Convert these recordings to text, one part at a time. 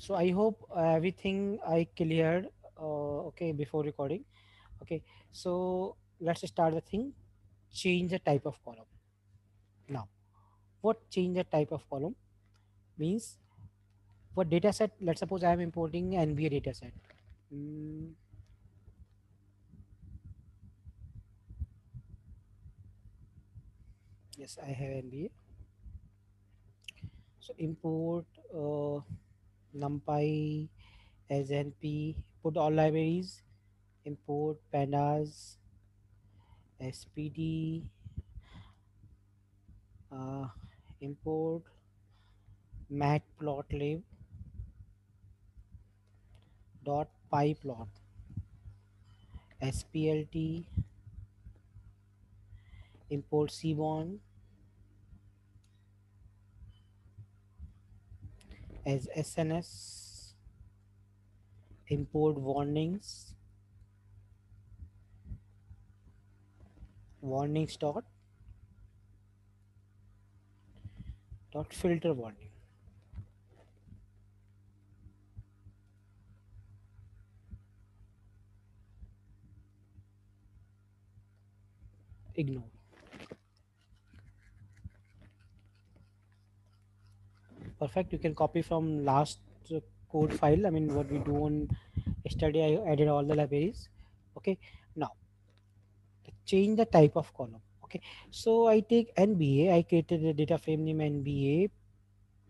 So I hope everything I cleared. Okay, before recording. Okay, so let's start the thing. Change the type of column. Now, what change the type of column means? What data set? Let's suppose I am importing NBA data set. Mm, yes, I have NBA. So import NumPy as NP. Put all libraries. Import pandas, SPD. Uh, import matplotlib dot pyplot splt. Import cbond as sns. Import warnings dot filter warning. Ignore. Perfect. You can copy from last code file. I mean, what we do on yesterday, I added all the libraries. Okay. Now change the type of column. Okay. So I take NBA. I created a data frame name NBA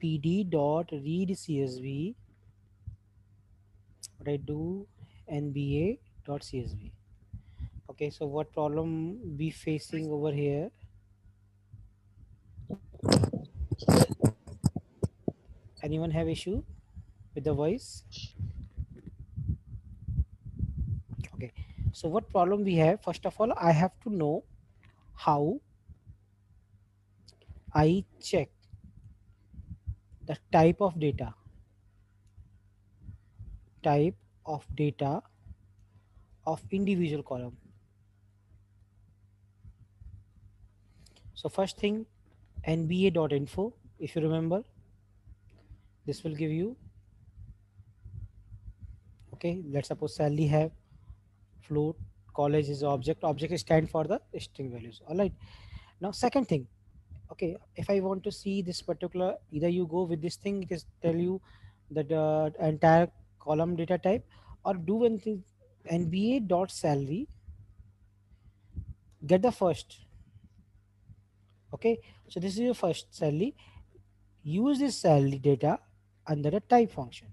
pd dot read csv. What I do, NBA dot csv. Okay. So what problem we facing over here? Anyone have issue with the voice? Okay. So what problem we have? First of all, I have to know how I check the type of data of individual column. So first thing, nba.info. If you remember, this will give you. Okay, let's suppose Sally have float. College is object. Object stand for the string values. All right. Now second thing. Okay, if I want to see this particular, either you go with this thing, it is tell you that entire column data type, or do one thing, nba.salary, get the first. Okay, so this is your first salary. Use this salary data under the type function.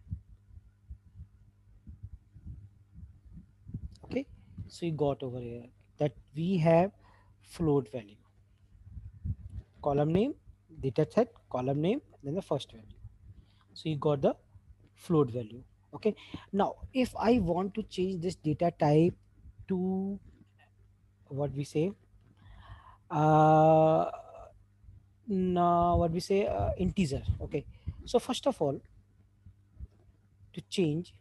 Okay, so you got over here that we have float value, column name, data set, column name, then the first value. So you got the float value. Okay, now if I want to change this data type to what we say, uh no, what we say, integer. Okay, so first of all, to change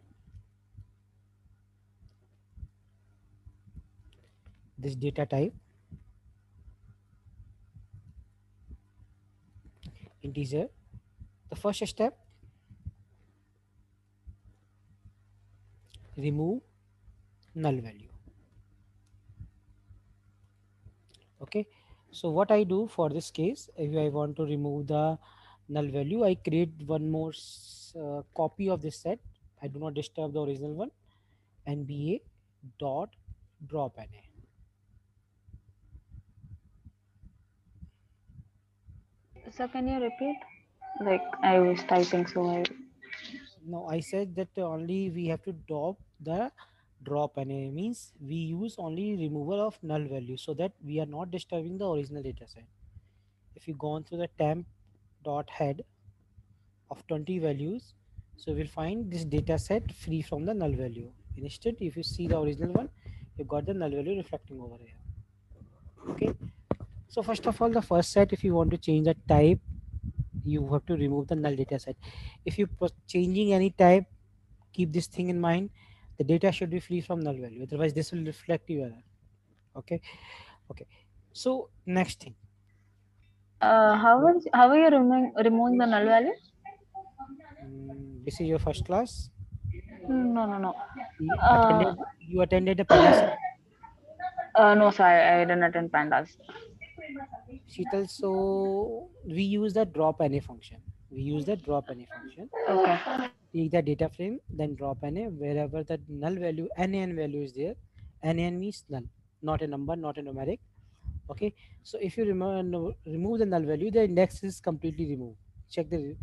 this data type integer, the first step, remove null value. Okay, so what I do for this case, if I want to remove the null value, I create one more copy of this set. I do not disturb the original one. nba dot drop na. So can you repeat? Like I was typing, so I. Now I said that only we have to drop na means we use only removal of null value, so that we are not disturbing the original data set. If you go on through the temp dot head of 20 values, so we'll find this data set free from the null value. Instead, if you see the original one, you got the null value reflecting over here. Okay, so first of all, the first set, if you want to change the type, you have to remove the null data set. If you changing any type, keep this thing in mind, the data should be free from null value, otherwise this will reflect you error. Okay. Okay, so next thing. How are you removing the null value? This is your first class. No, no, no. You Uh, attended. You attended the pandas. no, sir, I didn't attend pandas. Sheetal. So we use the drop NA function. We use the drop NA function. Okay. Take the data frame, then drop NA wherever the null value NaN value is there. NaN means null, not a number, not a numeric. Okay. So if you remove the null value, the index is completely removed. Check the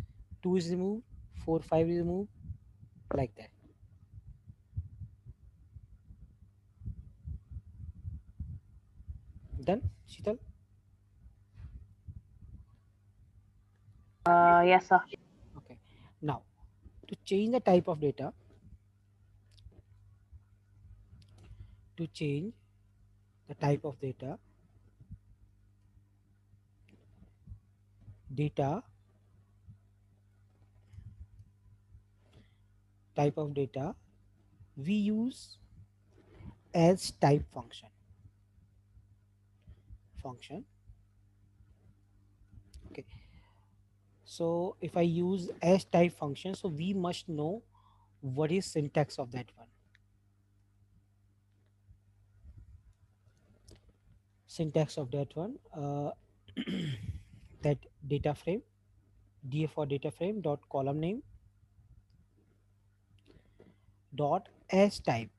2 is removed, 4, 5 is removed, like that. Done, Sheetal? Yes, sir. Okay. Now, to change the type of data, to change the type of data, type of data, we use as type function. Okay. So if I use as type function, so we must know what is syntax of that one. Syntax of that one. That data frame, df for data frame dot column name dot as type.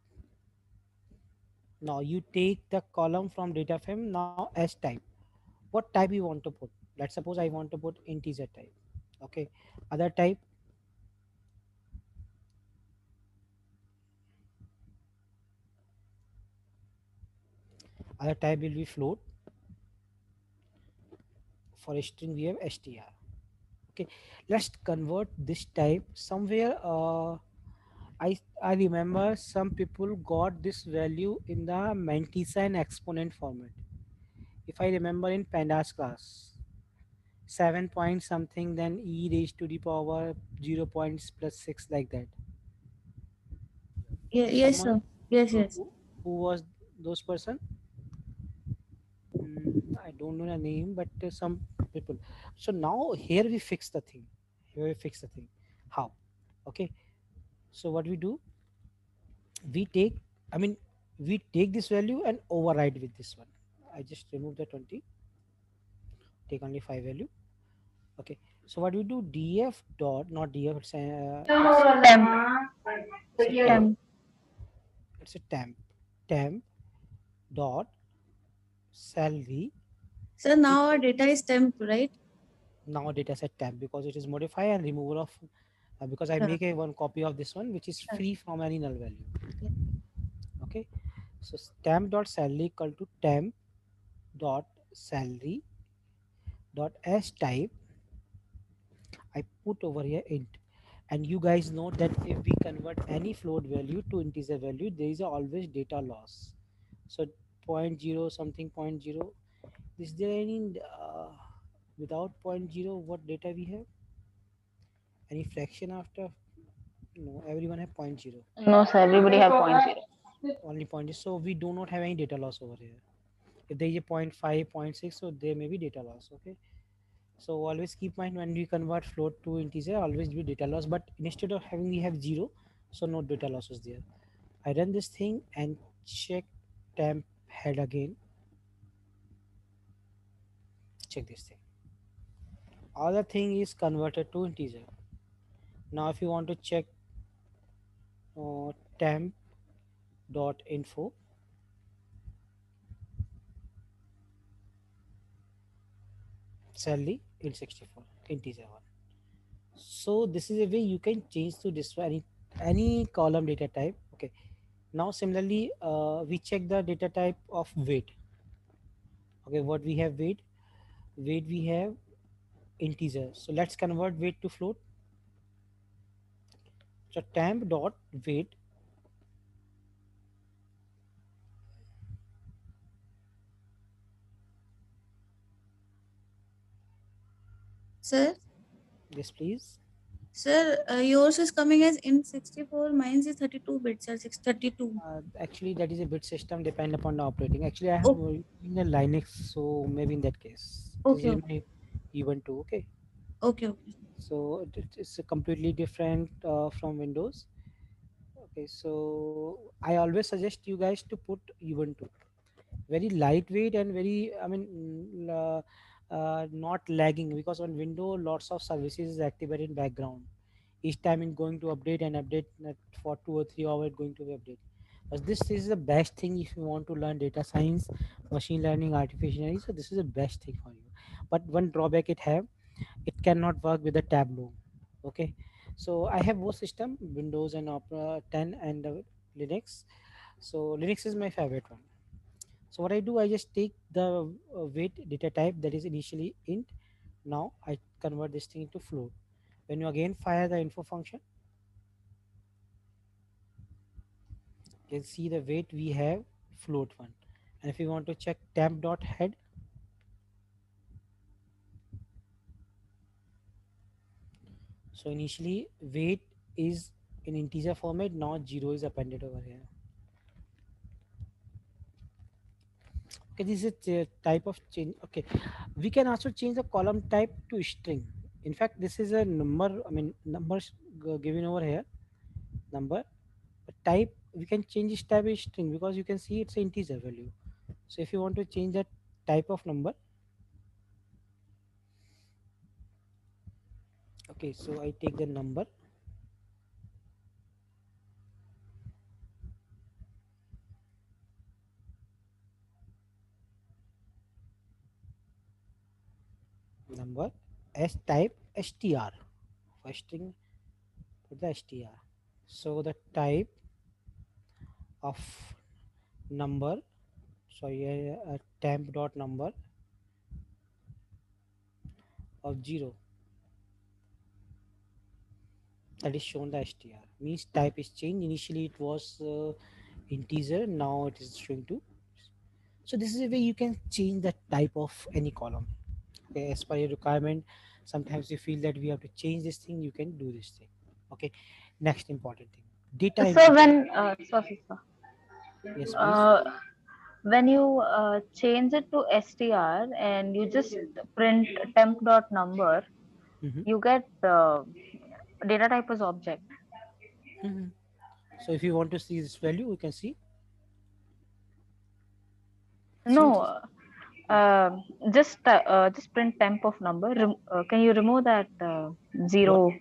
Now you take the column from data frame, now as type. What type you want to put? Let's suppose I want to put integer type. Okay. Other type, other type will be float. For a string we have str. Okay. Let's convert this type somewhere. I remember some people got this value in the mantissa and exponent format. If I remember in pandas class, 7 point something, then e raised to the power 0 points plus 6, like that. Yeah, yes, Someone sir. Yes, yes. who was those person? I don't know the name, but some people. So now here we fix the thing. Here we fix the thing. How? Okay. So what we do? We take. I mean, we take this value and override with this one. I just remove the 20. Take only 5 value. Okay. So what we do? Df dot, not df. Temp. It's a temp. Temp. It's a temp. Temp dot salary Sir, now our equal. data is temp, right? Now data set temp because it is modify and removal of, because I Sure. make a one copy of this one which is Sure. free from any null value. Yeah. Okay. So temp dot salary equal to temp dot salary dot as type. I put over here int, and you guys know that if we convert any float value to integer value, there is always data loss. So point zero something, point zero. Is there any without point zero? What data we have? Any fraction after? No, everyone have point zero. No, sir, everybody have point zero. Only point is, so we do not have any data loss over here. If there is a point 0.5, point 0.6, so there may be data loss. Okay. So always keep mind when we convert float to integer, always be data loss. But instead of having we have zero, so no data loss is there. I run this thing and check temp head again. Check this thing. Other thing is converted to integer. Now if you want to check temp dot info, salary in 64 integer one. So this is a way you can change to this any column data type. Okay. Now similarly, we check the data type of weight. Okay, what we have weight? Weight we have integer. So let's convert weight to float. So temp dot weight. Sir, Yes, please. sir, yours is coming as in 64. Mine is 32 bits, sir. 632. Actually, that is a bit system depend upon the operating. Actually, I have Oh, in a Linux, so maybe in that case, this okay, is okay. my even two. Okay. Okay, okay. So it's a completely different from Windows. Okay, so I always suggest you guys to put Ubuntu. Very lightweight and very, I mean, not lagging, because on Windows lots of services is activated in background. Each time it's going to update and update, for 2 or 3 hours going to be update. But this is the best thing if you want to learn data science, machine learning, artificial intelligence. So this is the best thing for you. But one drawback it have, it cannot work with the Tableau. Okay, so I have both system, Windows and Opera 10 and Linux. So Linux is my favorite one. So what I do, I just take the weight data type that is initially int. Now I convert this thing into float. When you again fire the info function, you can see the weight we have float one. And if you want to check temp dot head, so initially weight is in integer format. Now zero is appended over here. Okay, this is a type of change. Okay, we can also change the column type to string. In fact, this is a number, I mean numbers given over here, number. But type, we can change this type as string, because you can see it's an integer value. So if you want to change that type of number, okay, so I take the number as type str for string, put the str. So the type of number, sorry, temp dot number of 0, that is shown the str, means type is changed. Initially it was integer, now it is showing to. So this is a way you can change the type of any column, okay, as per your requirement. Sometimes you feel that we have to change this thing, you can do this thing. Okay, next important thing, data So input. when Yes, please. uh, when you change it to str and you just print temp dot number, Hmm. you get data type as object. Hmm. So if you want to see this value, you can see No, it is. uh, just print temp of number. Can you remove that What? zero?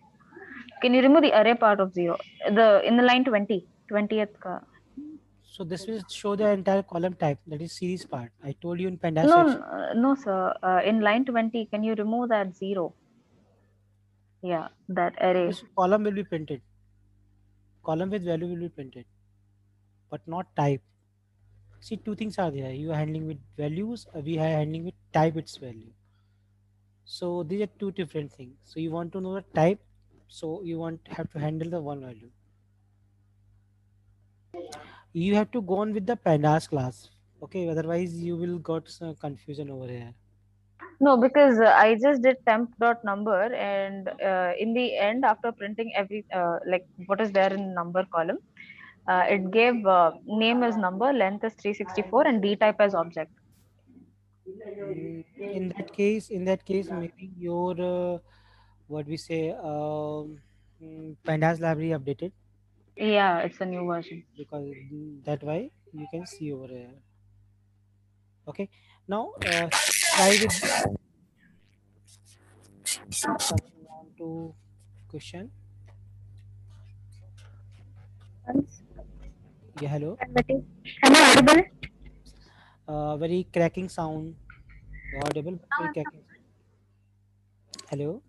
Can you remove the array part of zero? The in the line 20th. So this will show the entire column type, that is series part. I told you in pandas No, section. no, sir. In line 20, can you remove that zero? Yeah, that array. This column will be printed. Column with value will be printed, but not type. See, two things are there. You are handling with values. We are handling with type its value. So these are two different things. So you want to know the type. So you want have to handle the one value. You have to go on with the pandas class. Okay, otherwise you will got some confusion over here. No, because I just did temp dot number, and in the end, after printing every like what is there in number column, it gave name as number, length as 364, and d type as object. In that case, maybe your what we say, pandas library updated, Yeah, it's a new version. because that why you can see over here. Okay, now try with coming on to question. Yeah, hello. Am I audible? Very cracking sound. Audible, but very cracking sound. Hello.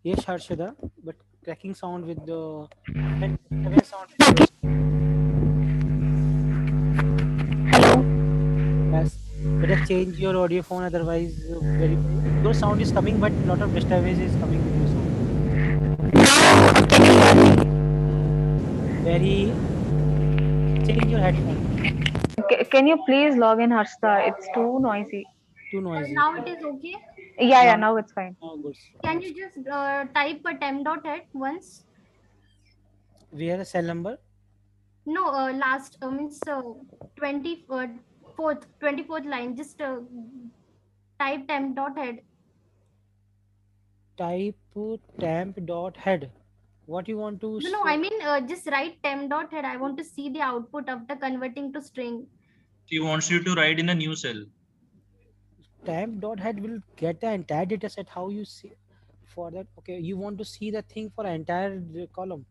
Yes, Harshada, but cracking sound with the and disturbance sound with your yes. Better change your audio phone, otherwise very your sound is coming, but lot of disturbance is coming with your sound. Very change your headphone. Can you please log in, Harshita? It's too noisy. Too noisy. Now it is okay. Yeah, yeah, Now, now it's fine. now good. Can Now you it's just type a temp dot head once? where a cell number. No, last means 24th 24th line. Just type temp dot head. type temp dot head. What you want to No, I mean just write temp dot head. I want to see the output after converting to string. She wants you to write in a new cell. temp dot head will get the entire data set. How you see for that? Okay, you want to see the thing for entire column.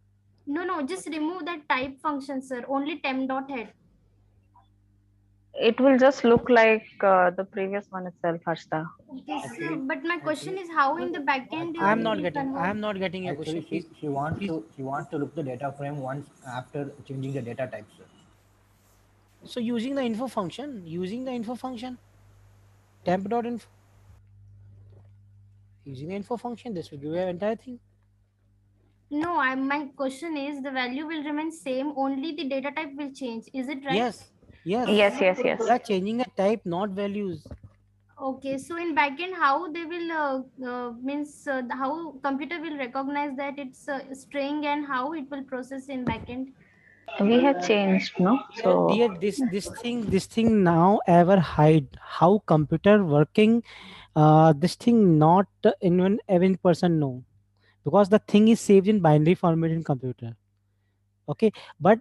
No, just remove that type function, sir. Only temp dot head. It will just look like the previous one itself, Harshita. Okay, so, Actually, but my question actually, is how in the No, backend I am actually, not we getting. I convert. am not getting your actually, question. Please, please. she wants to look the data frame once after changing the data types. So using the info function, temp dot info, using the info function, this will give you an entire thing. No, my question is the value will remain same. Only the data type will change. Is it right? Yes, yes. Yes, yes, yes. We are changing a type, not values. Okay, so in backend, how they will means how computer will recognize that it's a string and how it will process in backend. We have changed, no? So Dear, this thing now ever hide how computer working. This thing not even every person know, because the thing is saved in binary format in computer. Okay, but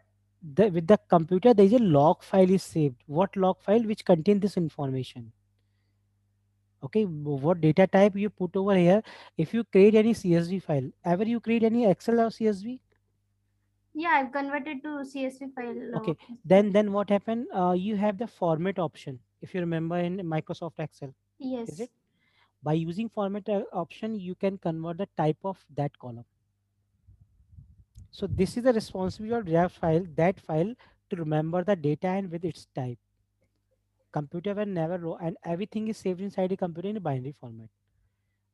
with the computer there is a log file is saved. What log file? Which contain this information. Okay, what data type you put over here. If you create any CSV file, ever you create any Excel or CSV? Yeah, I've converted to CSV file. Okay, then what happened? You have the format option, if you remember, in Microsoft Excel. Is Yes. it? By using format option, you can convert the type of that column. So this is the responsibility of that file, to remember the data and with its type. Computer will never and everything is saved inside a computer in a binary format.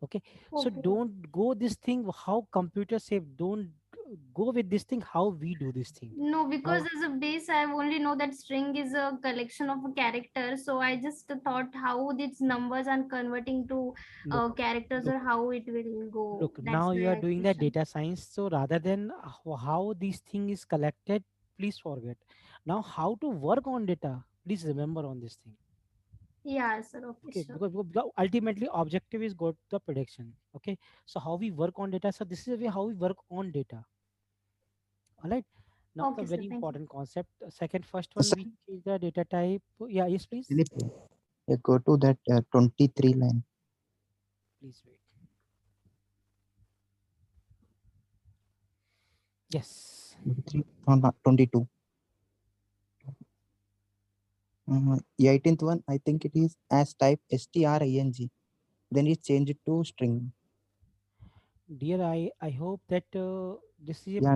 Okay, so Okay. don't go this thing how computer save. Don't go with this thing how we do this thing. No, because Now as a base, I only know that string is a collection of a character. So I just thought how these numbers are converting to look, characters or look, how it will go. look. That's Now you are the doing the question. data science. So rather than how this thing is collected, please forget. Now how to work on data, please remember on this thing. Yeah, sir. Okay, Okay, sure. because ultimately objective is go to the prediction. Okay, so how we work on data, so this is the way how we work on data. All right, now the Okay, sir. very Thank you. important concept, second first one, Sir, we change the data type. Yeah, yes, please. Philip, go to that 23 line. Please wait. Yes. 23, no, not 22. 18th one, I think it is as type string. Then it changed to string. Dear, I hope that Yeah,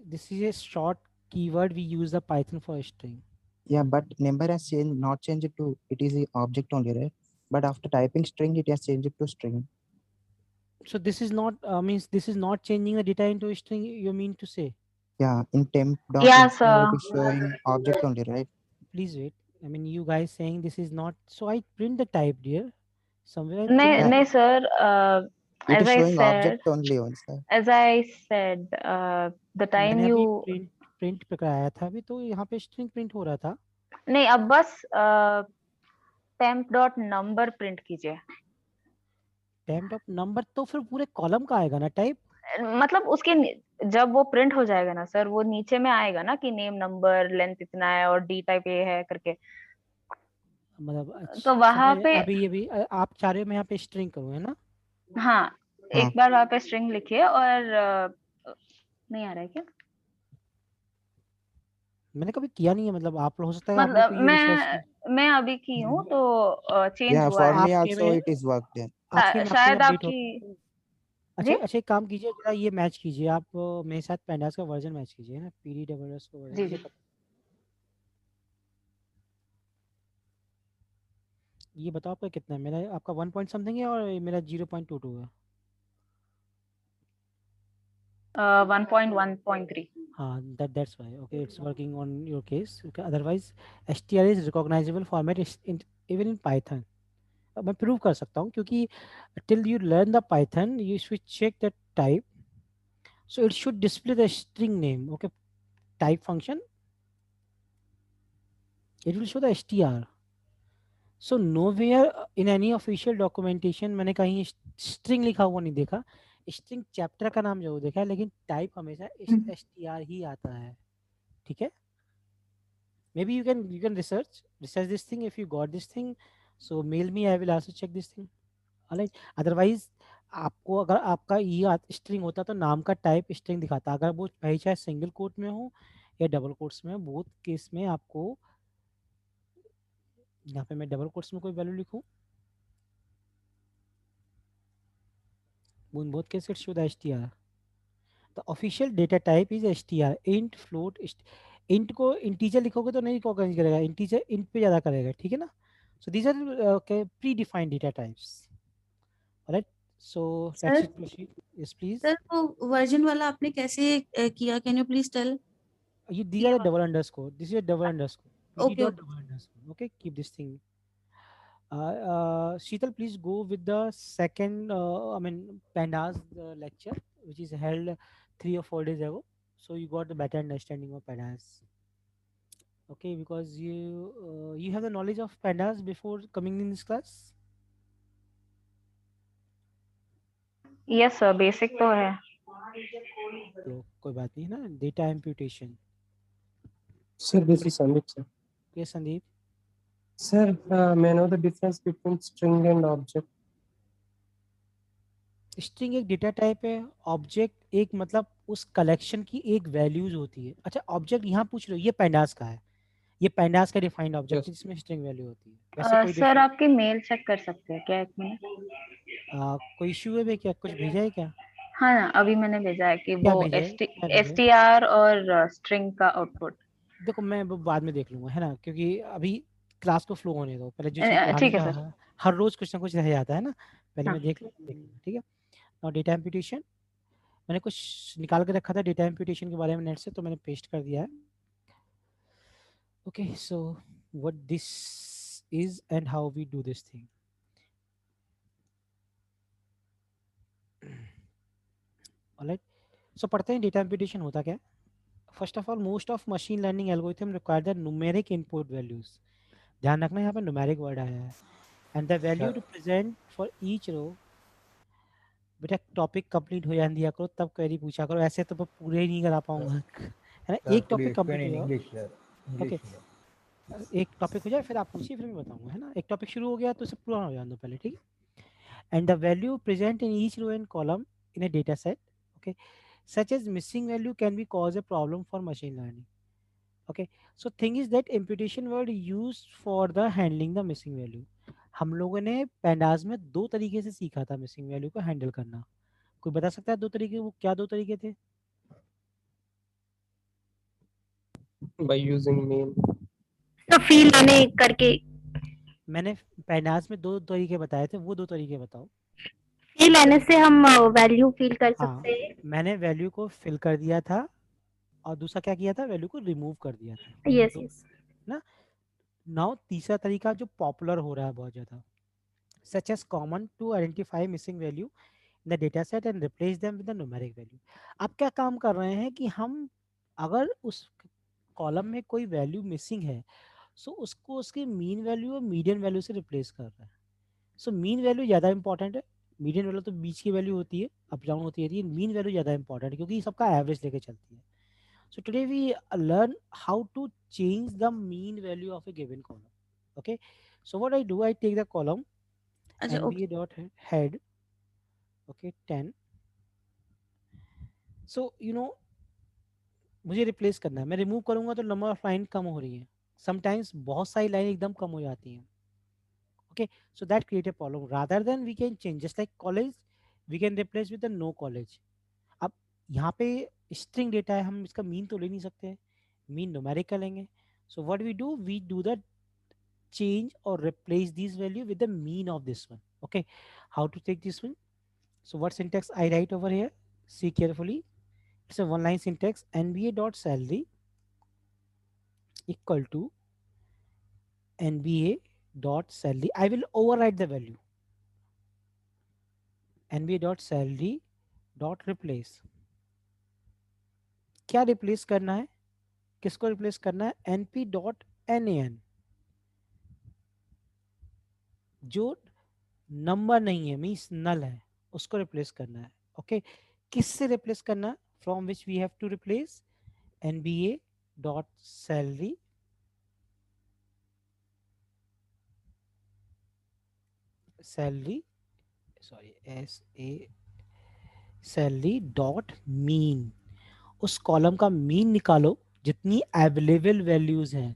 this is a short keyword we use the Python for a string. yeah, but number has changed, not changed to, it is the object only, right? But after typing string, it has changed to string. So this is not means this is not changing the data into a string. You mean to say? Yeah, in yeah, temp.info, it sir. is showing object only, right? Please wait. I mean, you guys saying this is not. So I print the type, dear. Somewhere I No, print the Yeah, no, type. sir. it As is I showing said, object only only. the time मैंने अभी you print पे कराया था अभी, तो यहाँ पे string print हो रहा था. नहीं, अब बस temp डॉट नंबर प्रिंट कीजिए. टेम्प ऑफ नंबर तो फिर पूरे कॉलम का आएगा ना टाइप. मतलब उसके जब वो प्रिंट हो जाएगा ना सर, वो नीचे में आएगा ना कि नेम, नंबर, लेंथ इतना है और डी टाइप ये है करके. मतलब तो अच्छा वहां समझ पे अभी अभी आप चाह रहे हो मैं यहाँ पे स्ट्रिंग करूँ, है ना? हाँ, हाँ, एक बार वहां पे स्ट्रिंग लिखिए और नहीं आ रहा है क्या? मैंने कभी किया नहीं है, मतलब आप हो सकता है आपने मतलब कोई ये रिसर्च की. मैं अभी की हूँ तो चेंज yeah, हुआ for है. me आपके also में it is worked then. आपके में आपके शायद अपडेट हो. आपकी. अच्छा जी अच्छा, एक काम कीजिए, जरा ये मैच कीजिए आप मेरे साथ पैंडास का वर्जन मैच कीजिए ना, PDWS का वर्जन जी ये जी. ये बताओ आपका कितना है. मेरा आपका 1 पॉइंट समथिंग है और मेरा 0.22 है. 1.1.3. हाँ, that's why. Okay, it's working on your case. Okay, otherwise str is recognizable format is even in Python. अब मैं प्रूव कर सकता हूँ क्योंकि till you learn the Python you should check the type, so it should display the string name. Okay, type function, it will show the str. So nowhere in any official documentation मैंने कहीं string लिखा हुआ नहीं देखा, string chapter का नाम जरूर देखा है, लेकिन टाइप हमेशा str ही आता है, ठीक है। Maybe you can research this thing if you got this thing, so mail me, I will also check this thing, alright। Otherwise आपको अगर आपका ये स्ट्रिंग होता तो नाम का टाइप स्ट्रिंग दिखाता, अगर वो भाई चाहे सिंगल कोट में हो या डबल कोट्स में, बोथ केस में आपको, यहाँ पे मैं डबल कोट्स में कोई वैल्यू लिखूं, in both cases it should str, the official data type is str, int float int को इंटीजर लिखोगे तो नहीं रिकॉग्नाइज करेगा, इंटीजर int पे ज्यादा करेगा, ठीक है ना। So these are predefined data types, alright। So let's sir proceed, yes please। Sir वो वर्जन वाला आपने कैसे किया, can you please tell? These are the double underscore, this is a double underscore, pt okay dot okay. double underscore, okay, keep this thing। Sheetal, please go with the second, pandas lecture, which is held 3 or 4 days ago. So you got the better understanding of pandas. Okay, because you have the knowledge of pandas before coming in this class. Yes sir, basic तो है। तो कोई बात नहीं है ना, data imputation। Sir, this is Sandeep, sir. Yes, Sandeep। Sir, may I know the difference between string and object? String एक data type है, ऑब्जेक्ट एक मतलब उस कलेक्शन की एक वैल्यूज होती है। अच्छा, ऑब्जेक्ट यहाँ पूछ रहे हो, ये पैंडास का है, ये पैंडास का डिफाइंड ऑब्जेक्ट है Yes. जिसमें स्ट्रिंग वैल्यू होती है। वैसे कोई सर आपकी मेल चेक कर सकते हैं क्या, एक मिनट? कोई इशू है क्या, कुछ भेजा है क्या? हाँ ना, अभी मैंने भेजा है कि क्या वो भेजा है, क्या भेजा है? STR और स्ट्रिंग का आउटपुट। देखो मैं वो बाद में देख लूंगा, है ना, क्योंकि अभी क्लास को फ्लो होने दो, पहले जो चीज़ पढ़ाने ठीक है का सर। हर रोज कुछ ना कुछ रह जाता है ना, पहले हाँ। मैं देख लूंगा, ठीक है। और डेटा इम्प्यूटेशन मैंने कुछ निकाल के रखा था डेटा इम्प्यूटेशन के बारे में नेट से, तो मैंने पेस्ट कर दिया है। Okay, so what this is and how we do this thing. Alright, so पढ़ते हैं डेटा इम्प्यूटेशन होता क्या है। First of all, most of machine learning algorithm require the numeric input values. ध्यान रखना यहाँ पे न्यूमेरिक वर्ड आया है, and the value to present for each row. बेटा टॉपिक कंप्लीट हो जाने दिया करो, तब क्वेरी पूछा करो, ऐसे तो मैं पूरे ही नहीं करा पाऊंगा, है ना। एक Could you topic explain complete हो in जाओ, English, sir? Okay, English, sir. एक टॉपिक हो जाए फिर आप पूछिए, फिर मैं बताऊंगा, है ना। एक टॉपिक शुरू हो गया तो उसे पूरा हो जाने दो पहले, ठीक है। And the value present in each row and column in a data set, okay, such as missing value can be cause a problem for machine learning, okay। So thing is that imputation word used for the handling the missing value। हम लोगों ने pandas में दो तरीके से सीखा था missing value को हैंडल करना। कोई बता सकता है दो तरीके, वो क्या दो तरीके थे? By using main. तो फील मैंने करके, मैंने पैनाज में दो तरीके बताए थे, वो दो तरीके बताओ। फील लेने से हम वैल्यू फील कर हाँ, सकते हैं। मैंने वैल्यू को फिल कर दिया था, और दूसरा क्या किया था, वैल्यू को रिमूव कर दिया था, यस तो यस। ना। नाउ तीसरा तरीका जो पॉपुलर हो रहा है बहुत ज़्यादा, such as common to identify missing value in the data set and replace them with the numeric value. अब क्या काम कर रहे हैं कि हम अगर उस कॉलम में कोई वैल्यू मिसिंग है, सो उसको उसकी मीन वैल्यू और मीडियन वैल्यू से रिप्लेस कर रहे हैं। सो मीन वैल्यू ज़्यादा इंपॉर्टेंट है, मीडियन वैल्यू तो बीच की वैल्यू होती है, अप डाउन होती रहती है, मीन वैल्यू ज़्यादा इंपॉर्टेंट है क्योंकि सबका एवरेज लेके चलती है। So today we learn how to change the mean value of a given column, okay. So what I do, I take the column अच्छा okay. nba dot head, okay, 10। So मुझे रिप्लेस करना है, मैं रिमूव करूंगा तो नंबर ऑफ लाइन कम हो रही है, समटाइम्स बहुत सारी लाइन एकदम कम हो जाती हैं, okay। So that create a problem, rather than we can change, just like college we can replace with the no college। अब यहाँ पे स्ट्रिंग डेटा है, हम इसका मीन तो ले नहीं सकते, मीन न्यूमेरिक लेंगे। So what we do the change or replace this value with the mean of this one, okay। How to take this one? So what syntax I write over here, see carefully, it's a one line syntax, nba dot salary equal to nba dot salary, I will override the value, nba dot salary dot replace। क्या replace करना है, किसको replace करना है, np dot nan, जो number नहीं है, means नल है, उसको रिप्लेस करना है। ओके, किससे रिप्लेस करना है? From which we have to replace NBA dot salary salary sorry salary dot mean. उस कॉलम का मीन निकालो, जितनी अवेलेबल वैल्यूज हैं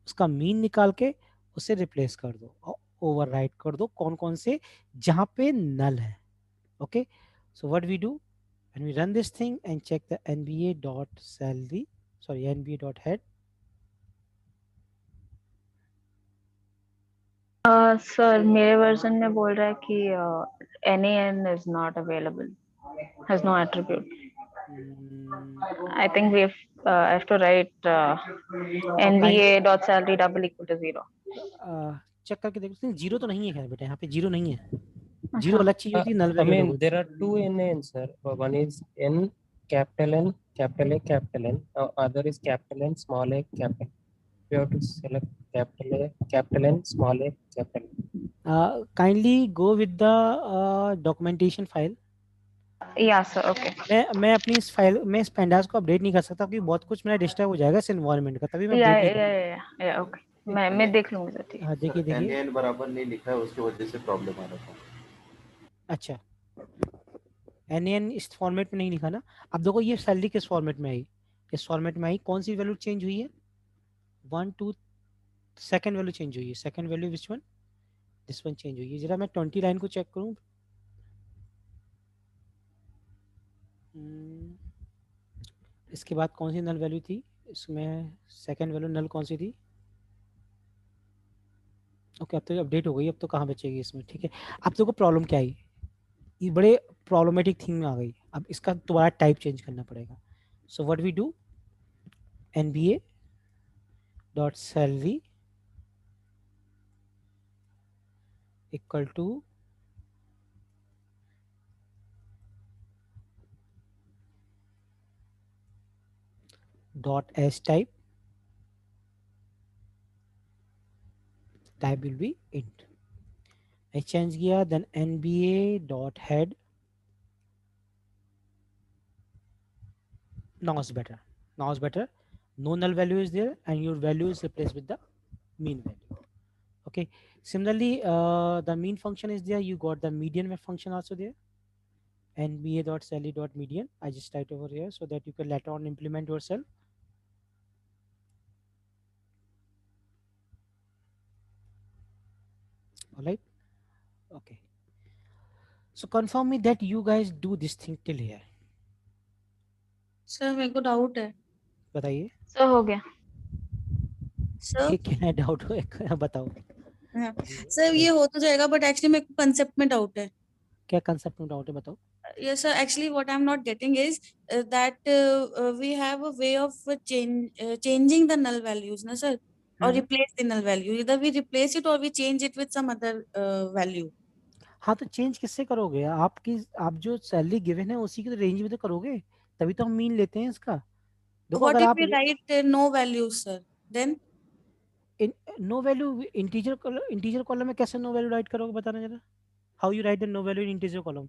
उसका मीन निकाल के उसे रिप्लेस कर दो और ओवरराइट कर दो कौन कौन से, जहां पे नल है। Okay, so what we do when we run this thing and check the NBA dot salary, sorry, NBA dot head. Sir मेरे वर्जन में बोल रहा है कि NaN is not available, has no attribute. I think we have to write NBA dot salary double equal to 0. Check करके देखो, zero तो नहीं है बेटा, यहाँ पे जीरो नहीं है। जीरो अलग चीज होती है, नल I value mean, there are two NaNs, sir. One is N, capital N, capital A, capital N. Other is capital N, small a, capital. You have to select capital A, capital N, small a, capital A. Kindly go with the documentation file. Yeah, sir. Okay. मैं अपनी इस file में इस pandas को update नहीं कर सकता क्योंकि बहुत कुछ मेरा डिस्टर्ब हो जाएगा इस एनवायरनमेंट का, तभी मैं Yeah, अपडेट नहीं yeah, okay. मैं देख लूंगा ठीक। हाँ देखिए देखिए। NaN बराबर नहीं लिखा है, उसकी वजह से प्रॉब्लम आ रहा था। अच्छा, NaN इस फॉर्मेट में नहीं लिखा ना। अब देखो ये सैलरी किस फॉर्मेट में आई, इस फॉर्मेट में आई। कौन सी वैल्यू चेंज हुई है? 1 2 सेकंड वैल्यू चेंज हुई है। Second value which one? This one change हुई है। जरा मैं 20 लाइन को चेक करूं। इसके बाद कौन सी नल वैल्यू थी इसमें? सेकंड वैल्यू नल कौन सी थी? ओके, अब तो अपडेट हो गई, अब तो कहाँ बचेगी इसमें। ठीक है, अब देखो प्रॉब्लम क्या आई, ये बड़े प्रॉब्लमेटिक थिंग में आ गई। अब इसका दोबारा टाइप चेंज करना पड़ेगा। So what we do, NBA dot salary equal to dot as type will be int. I change किया, then NBA dot head. Now it's better. Now it's better. No null value is there and your value is replaced with the mean value. Okay. Similarly, the mean function is there. You got the median function also there. NBA dot salary dot median. I just typed over here so that you can later on implement yourself. All right. Okay. So confirm me that you guys do this thing till here. Sir मेरे को doubt है। बताइए sir हो गया। Sir क्या है doubt हो, बताओ। सर ये हो तो जाएगा बट एक्चुअली मेरे को कंसेप्ट में डाउट है। क्या कंसेप्ट में डाउट है, बताओ। Yes sir, actually what I'm not getting is that we have a way of changing the null values na sir, or replace the null value. Either we replace it or we change it with some other value. हाँ तो change किससे करोगे? आप जो salary given है उसी के range में तो करोगे, तभी तो हम मीन लेते हैं इसका। देखो What अगर if आप we write no values sir, then no value integer column में कैसे नो वैल्यू राइट करोगे, बताना जरा। How you write the no value in integer column?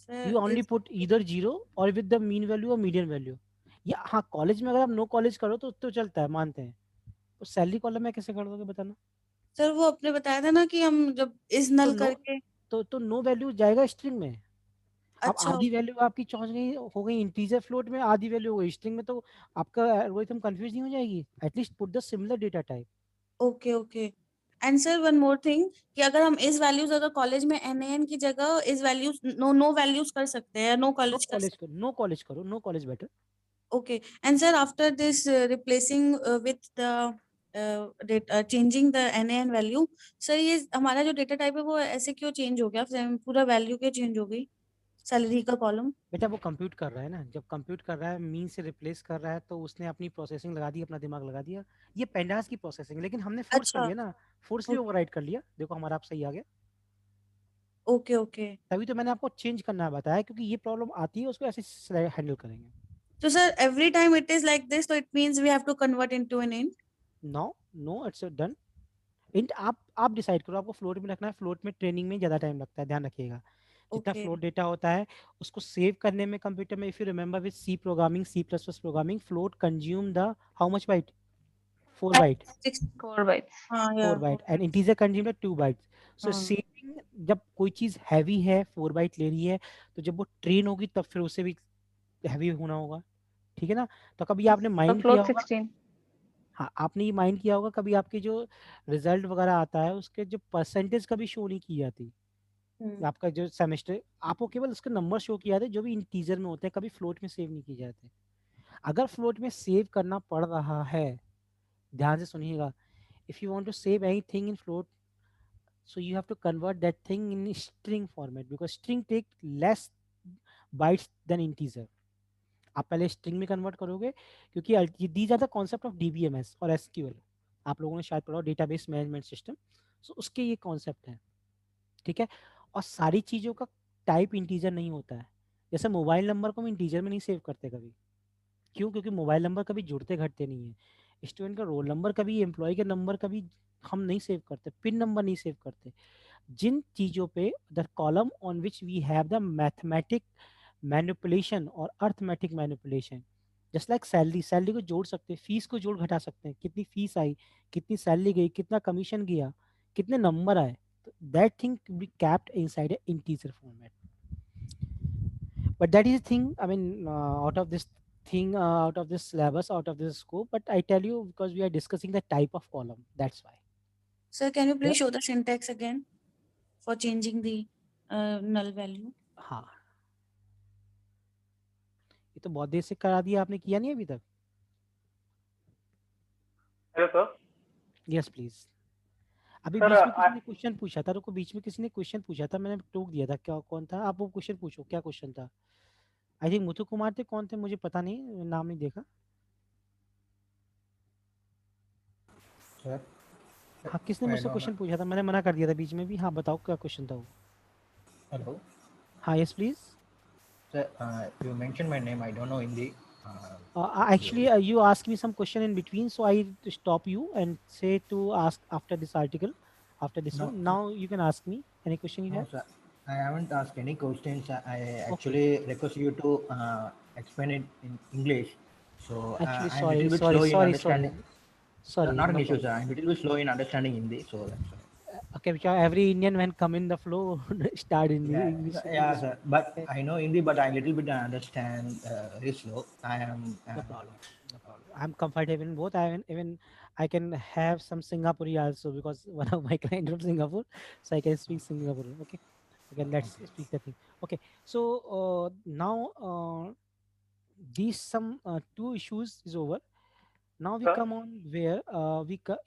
You only put either 0 और विद द मीन वैल्यू और median value. या हाँ, college में अगर आप नो कॉलेज करो तो चलता है, मानते हैं। तो सैलरी कॉलम में कैसे कर दोगे, बताना। सर वो आपने बताया था ना कि हम जब इस नल करके तो नो वैल्यू जाएगा स्ट्रिंग में। अब अच्छा आधी वैल्यू आपकी चौंच गई हो गई इंटीजर फ्लोट में, आधी वैल्यू हो गई स्ट्रिंग में, तो आपका एल्गोरिथम कंफ्यूज नहीं हो जाएगी? At least put the similar data type. Okay okay. And sir one more thing कि अगर हम इस वैल्यूज अगर कॉलेज में NaN की जगह इस वैल्यूज नो वैल्यूज कर सकते हैं, नो कॉलेज कर सकते हैं। नो कॉलेज करो, no college better. Okay. And sir, after this replacing with the changing the NaN value, sir ये हमारा जो डेटा टाइप है वो ऐसे क्यों चेंज हो गया? पूरा वैल्यू क्यों चेंज हो गई सैलरी का कॉलम? बेटा वो कंप्यूट कर रहा है ना, जब कंप्यूट कर रहा है मीन से रिप्लेस कर रहा है तो उसने अपनी प्रोसेसिंग लगा दी, अपना दिमाग लगा दिया। ये पेंडास की प्रोसेसिंग, लेकिन हमने फोर्स कर अच्छा लिया ना, फोर्सली ओवरराइड कर लिया। देखो हमारा आप सही आ गया। Okay okay. तभी तो मैंने आपको चेंज करना बताया, क्योंकि ये प्रॉब्लम आती है, उसको ऐसे हैंडल करेंगे। तो sir every time it is like this, so it means we have to convert into an int? No it's done. Int आप डिसाइड करो, आपको फ्लोट में रखना है। फ्लोट में ट्रेनिंग में ज़्यादा टाइम लगता है, ध्यान रखिएगा। जितना Okay. फ्लोट डेटा होता है उसको सेव करने में कंप्यूटर में, if you remember with C programming, C plus plus programming, float consume the how much byte? 4 byte, 4 bytes. हाँ 4 yeah. Byte, and integer consume the 2 byte. So हाँ. Saving, जब कोई चीज हैवी है 4 बाइट ले रही है, तो जब वो ट्रेन होगी तब फिर उसे भी हैवी होना होगा, ठीक है ना. तो कभी आपने So माइंड किया float होगा, 16. हाँ आपने ये माइंड किया होगा कभी, आपके जो रिजल्ट वगैरह आता है उसके जो परसेंटेज कभी शो नहीं की जाती. हम्म. आपका जो सेमेस्टर, आपको केवल उसके नंबर शो किया जाते जो भी इंटीजर में होते हैं, कभी फ्लोट में सेव नहीं किए जाते. अगर फ्लोट में सेव करना पड़ रहा है, ध्यान से सुनिएगा, if you want to save anything in float, so you have to convert that thing in string format, because string take less bytes than integer. आप पहले स्ट्रिंग में कन्वर्ट करोगे, क्योंकि these are the concept of DBMS और SQL. आप लोगों ने शायद पढ़ा डेटाबेस मैनेजमेंट सिस्टम, सो उसके ये कॉन्सेप्ट है, ठीक है. और सारी चीज़ों का टाइप इंटीजर नहीं होता है. जैसे मोबाइल नंबर को हम इंटीजर में नहीं सेव करते कभी. क्यों? क्योंकि मोबाइल नंबर कभी जुड़ते घटते नहीं है. स्टूडेंट का रोल नंबर कभी, एम्प्लॉय के नंबर कभी हम नहीं सेव करते, पिन नंबर नहीं सेव करते. जिन चीज़ों पे the column on which we have the mathematic manipulation और arithmetic manipulation, just like salary, salary को जोड़ सकते हैं, फीस को जोड़ घटा सकते हैं, कितनी फीस आई, कितनी सैलरी गई, कितना कमीशन गया, कितने नंबर आए, तो that thing be kept inside a integer format. But that is the thing, I mean, out of this thing, out of this syllabus, out of this scope, but I tell you, because we are discussing the type of column, that's why. Sir, can you Yeah. please show the syntax again for changing the null value? हाँ, ये तो बहुत देर से करा दिया आपने, किया नहीं अभी तक? Hello sir. Yes please. अभी Sir, बीच में किसी ने क्वेश्चन पूछा था, रुको, बीच में किसी ने क्वेश्चन पूछा था, मैंने टोक दिया था, क्या कौन था? आप वो क्वेश्चन पूछो, क्या क्वेश्चन था? आई थिंक मुथु कुमार थे, कौन थे मुझे पता नहीं, नाम नहीं देखा. Sir, हाँ, किसने I मुझसे don't know. क्वेश्चन पूछा था, मैंने मना कर दिया था बीच में भी. हाँ बताओ क्या क्वेश्चन था वो. Hello. हाँ yes please. Sir, you mentioned my name. I don't know Hindi. Actually, you asked me some question in between, so I stop you and say to ask after this article, after this No. one. Now you can ask me any question you No, have. sir. I haven't asked any questions. I actually request you to explain it in English. So Actually, I'm a little bit slow in understanding. Sorry, Not an no issue, problem. sir. I'm a little bit slow in understanding Hindi. So that's why. Okay, because every Indian when come in the flow start in Yeah, English. yeah, sir. But I know Hindi, but I little bit understand very slow. I am. No problem. No problem. I'm comfortable in both. Even I can have some Singaporean also, because one of my clients from Singapore, so I can speak Singaporean. Okay. Again, let's speak the thing. Okay. So now these some two issues is over. Now we Sir? come on where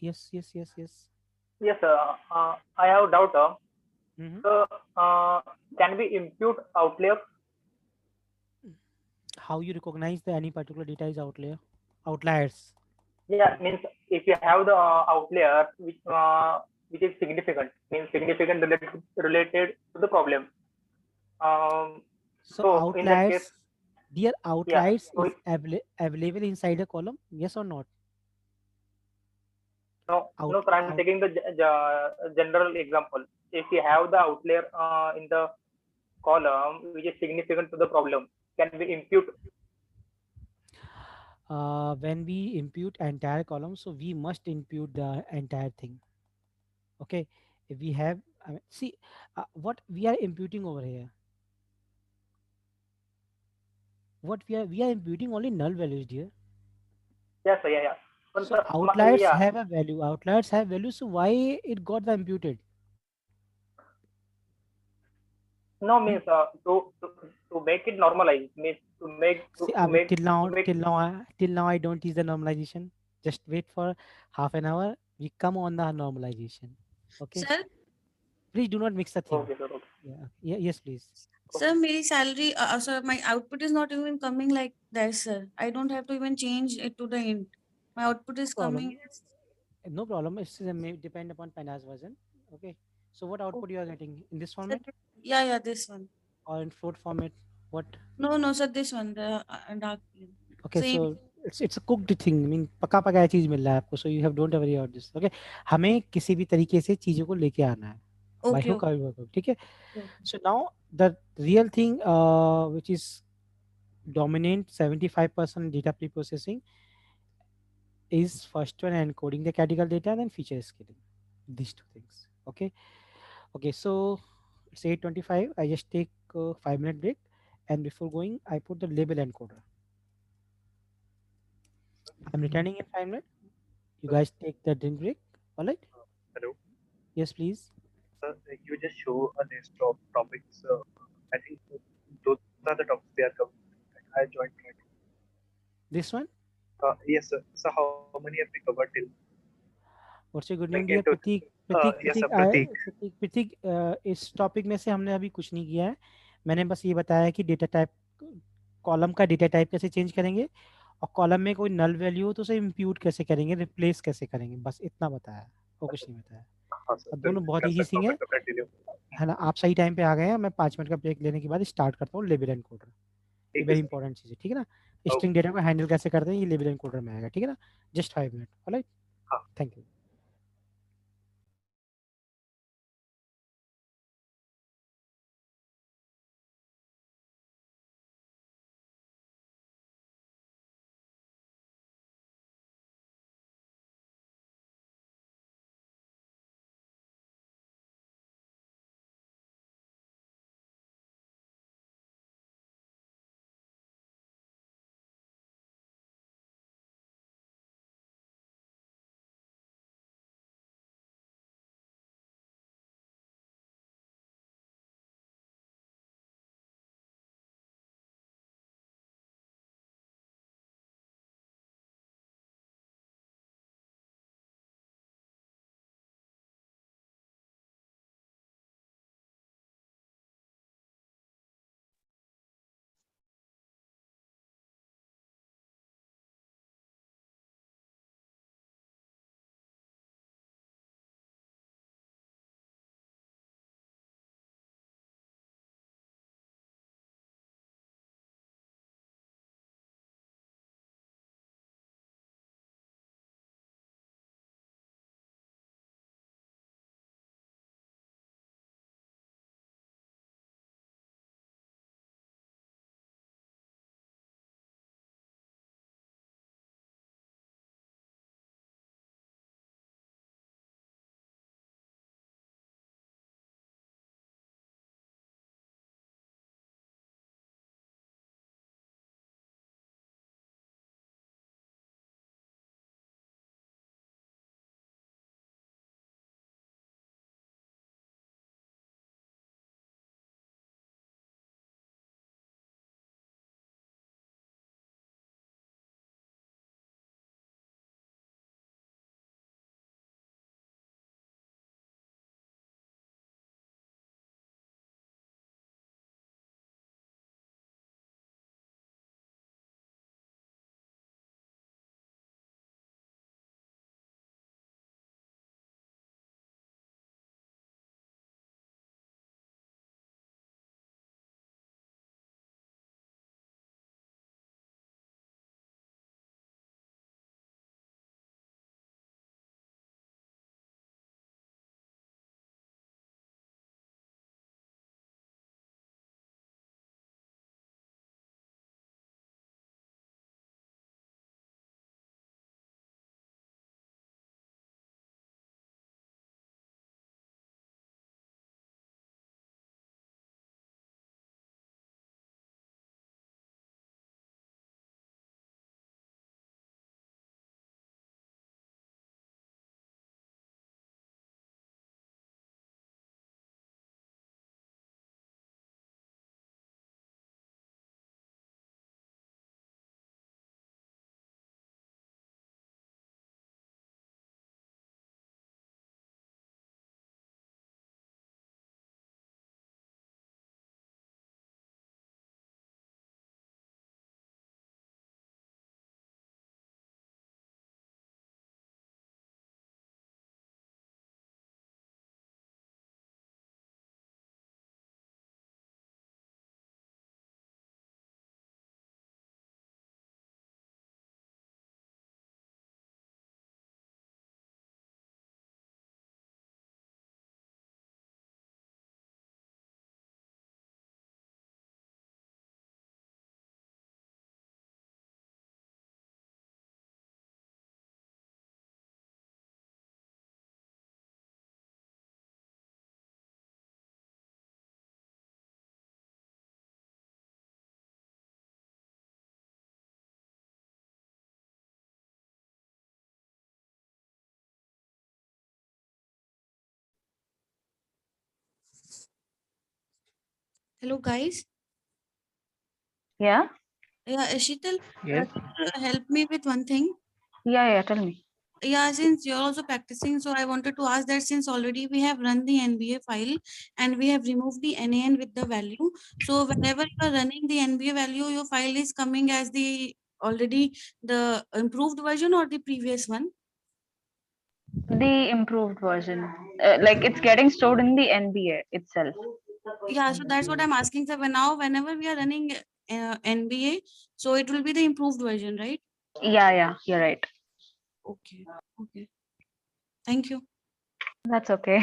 yes. yes, sir. I have doubt. Mhm. So, can we impute outlier? How you recognize that any particular data is outliers? Yeah, means if you have the outlier which is significant, means significant related to the problem. So in that outliers, case, dear, outliers so is available inside a column, yes or not? no, sir, I'm taking the general example. If you have the outlier in the column which is significant to the problem, can we impute? When we impute entire column, so we must impute the entire thing. Okay, if we have, I mean, see what we are imputing over here. What we are imputing only null values, dear. Yes, sir, yeah. But So sir, outliers yeah. have a value. Outliers have value. So why it got the imputed? No, means to make it normalized, means to make See, I mean, till now I don't use the normalization. Just wait for half an hour. We come on the normalization. Okay. Sir, Please do not mix the thing. Okay, sir. Okay. Yeah. Yes, please. sir, my salary, sir, my output is not even coming like that, sir. I don't have to even change it to the end. My output is coming. No problem. It's may depend upon Pandas version. Okay. So what output you are getting in this Sir, format yeah, this one. or in float format? What? No, sir, this one, the dark green. Okay, Same. so it's a cooked thing. I mean, पका चीज मिल रहा है आपको. So you have don't worry about this. Okay. हमें किसी भी तरीके से चीजों को लेके आना है. by Okay, hook or okay. by crook, ठीक है. Okay. So now the real thing which is dominant 75% data pre-processing is first one encoding the categorical data and then feature scaling. These two things. Okay. Okay. So it's 8:25. I just take a 5-minute break, and before going, I put the label encoder. I'm returning in 5 minutes. You guys take the drink break. All right. Hello, Yes, please. sir. You just show a list of topics. I think those are the topics they are covering. I joined right. This one. Yes, sir. So how many have we covered till? What's your good Like name, dear? into Pratik. yes, sir, Pratik. Pratik, इस topic में से हमने अभी कुछ नहीं किया है. मैंने बस ये बताया कि डेटा टाइप, कॉलम का डेटा टाइप कैसे चेंज करेंगे, और कॉलम में कोई नल वैल्यू हो तो उसे इम्प्यूट कैसे करेंगे, रिप्लेस कैसे करेंगे, बस इतना बताया, और कुछ नहीं बताया. हाँ सर, और फिर दोनों बहुत कर ईजी सकता सिंग हूँ है. मैं तो कंटिन्यू. है ना. आप सही टाइम पे आ गए हैं. मैं 5 मिनट का ब्रेक लेने के बाद स्टार्ट करता हूँ लेबल एनकोडर. ये ठीक है वेरी सर. इंपॉर्टेंट चीज़ है. ठीक है ना. स्ट्रिंग डेटा को हैंडल कैसे करते हैं ये लेबल एनकोडर में आएगा. ठीक है ना. Just 5 minute. ऑलराइट. हाँ. Thank you. Hello, guys. Yeah. Yeah, Sheetal, Yes. help me with one thing. Yeah. Tell me. Yeah, since you're also practicing, so I wanted to ask that since already we have run the NBA file and we have removed the NaN with the value. So whenever you are running the NBA value, your file is coming as the already the improved version or the previous one? The improved version. Like it's getting stored in the NBA itself. Yeah, so that's what I'm asking. So whenever we are running NBA, so it will be the improved version, right? Yeah. You're right. Okay. Okay. Thank you. That's okay.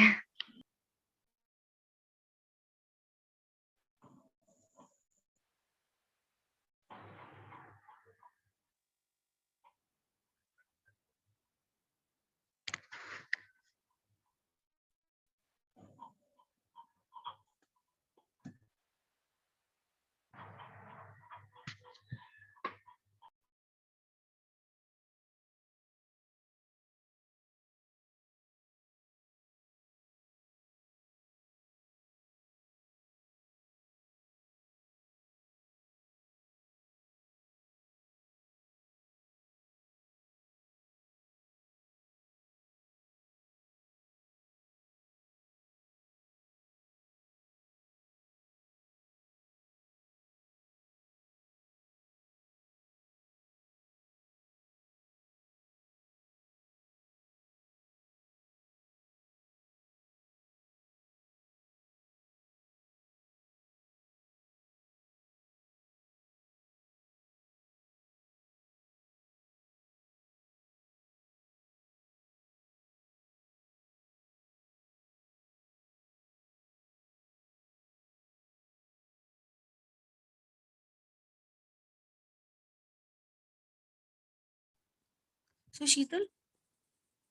So Sheetal,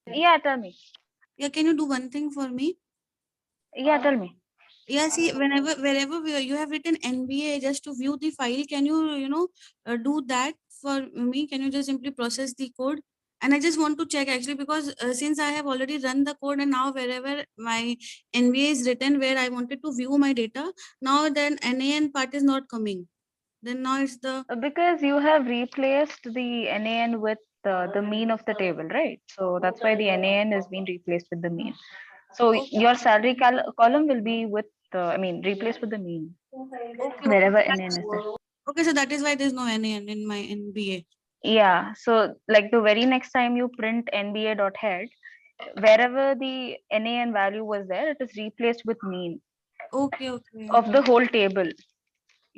Yeah. Tell me. yeah, can you do one thing for me? Yeah. Tell me. Yeah, see, wherever you have written NBA just to view the file, can you do that for me? Can you just simply process the code? And I just want to check actually because since I have already run the code and now wherever my NBA is written where I wanted to view my data, now then NaN part is not coming. Then now it's the Because you have replaced the NaN with the mean of the table, right? So that's why the NaN is being replaced with the mean. So your salary column will be with, replaced with the mean okay. wherever Okay, NaN is there. okay, so that is why there's no NaN in my NBA. Yeah. So like the very next time you print NBA.head, wherever the NaN value was there, it is replaced with mean Okay. of the whole table.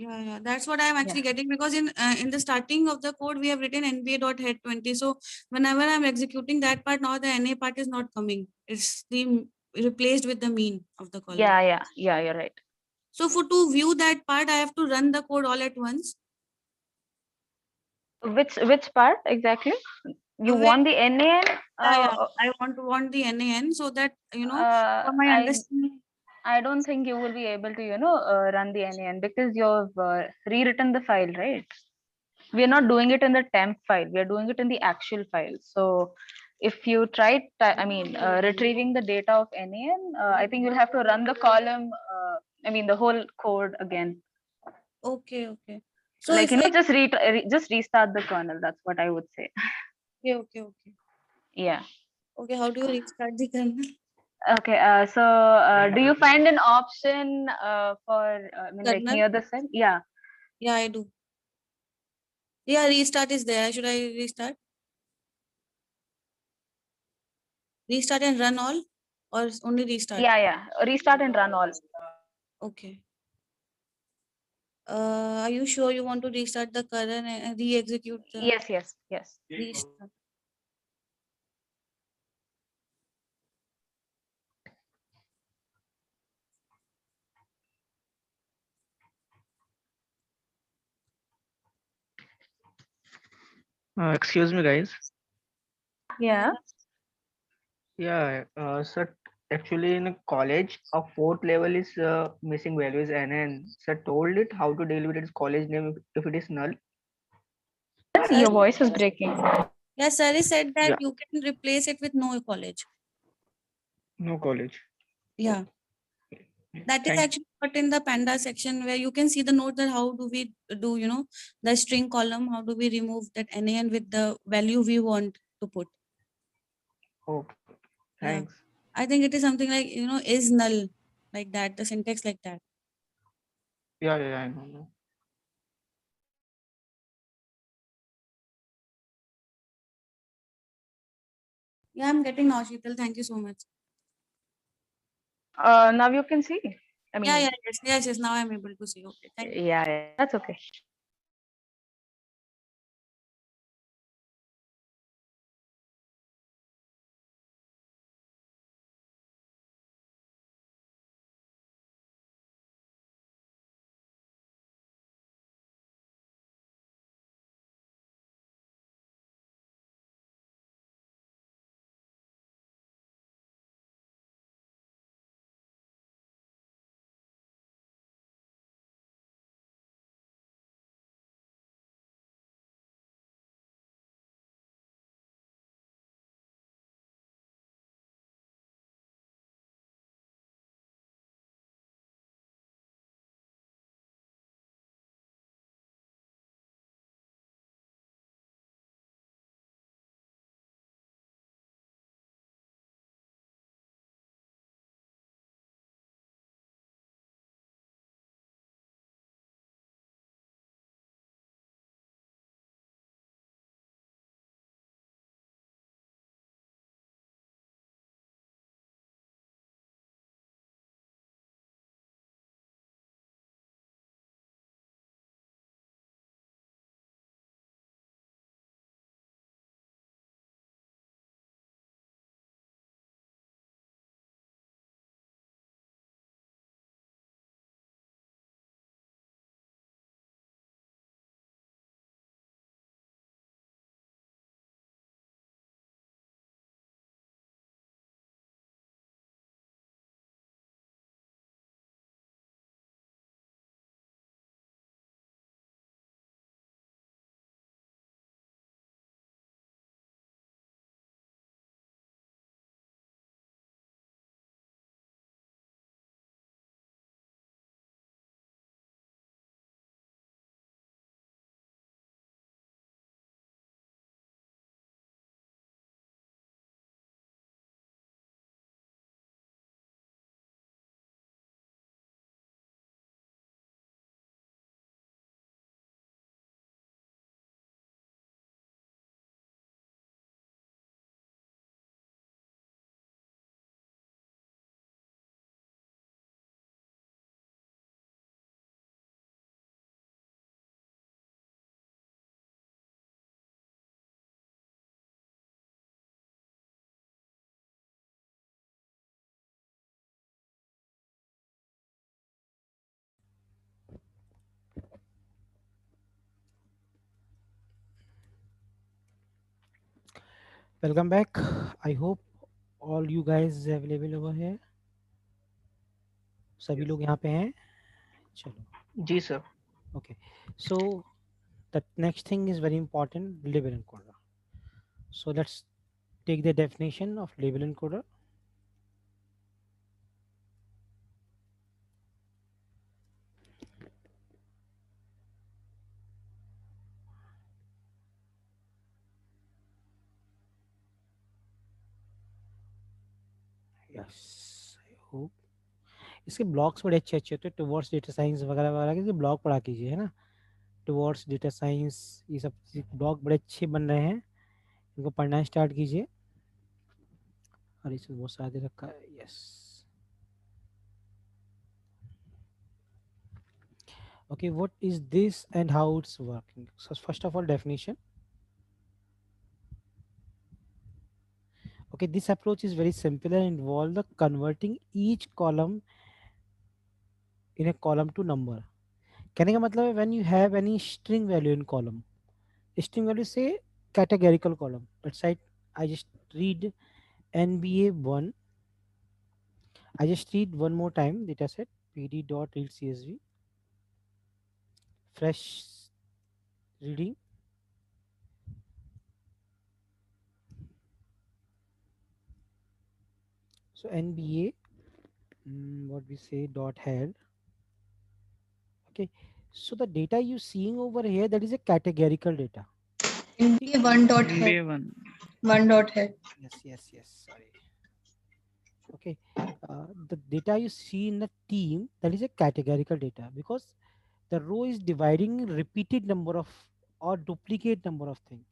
Yeah, that's what I'm actually getting because in the starting of the code we have written NBA.head 20. So whenever I'm executing that part, now the NA part is not coming. It's the replaced with the mean of the column. Yeah, you're right. So for to view that part, I have to run the code all at once. Which part exactly? You want the NaN? Yeah. I want the NaN so that for my understanding. I don't think you will be able to, run the NaN because you've rewritten the file, right? We are not doing it in the temp file. We are doing it in the actual file. So if you try, retrieving the data of NaN, I think you'll have to run the column, the whole code again. Okay. So like, just restart the kernel. That's what I would say. Okay. Yeah. Okay, how do you restart the kernel? Okay, so do you find an option for like Kernel? near the cell? Yeah. Yeah, I do. Yeah, restart is there. Should I restart? Restart and run all or only restart? Yeah. Restart and run all. Okay. Are you sure you want to restart the kernel and re-execute the? Yes. Restart. Excuse me, guys. Yeah. Yeah, sir. Actually, in college, a fourth level is missing values, and sir told it how to deal with its college name if it is null. Your voice is breaking. Yes, sir. He said that Yeah. you can replace it with no college. No college. Yeah. That is Thank actually put in the panda section where you can see the note that how do we do, the string column, how do we remove that NaN with the value we want to put. Okay. Yeah. Thanks. I think it is something like, is null, like that, the syntax like that. Yeah, I know. Yeah, I'm getting now, Sheetal. Thank you so much. Now you can see. I mean, Yes. Now I'm able to see. Okay, thank you. yeah, that's okay. Welcome back. I hope all you guys available over here. सभी लोग यहाँ पे हैं. चलो. जी sir. Okay. So the next thing is very important, label encoder. So let's take the definition of label encoder. Yes, I hope. इसके blogs बड़े अच्छे अच्छे होते हैं, टुवर्ड्स डेटा साइंस वगैरह वगैरह के ब्लॉग पढ़ा कीजिए, है ना. टुवर्ड्स डेटा साइंस, ये सब ब्लॉग बड़े अच्छे बन रहे हैं, इनको पढ़ना स्टार्ट कीजिए. और इसमें बहुत सारा दे रखा है. Yes. Okay, what is this and how it's working? So first of all, definition. Okay, this approach is very simple and involve the converting each column in a column to number. कहने का मतलब है when you have any string value in column, string value say categorical column. Let's say I just read NBA1. I just read one more time data set pd dot read csv fresh reading. So NBA what we say dot head. Okay, so the data you seeing over here, that is a categorical data. See, MBA one dot head. MBA one. One dot head. yes, sorry. Okay, the data you see in the team, that is a categorical data, because the row is dividing repeated number of or duplicate number of things.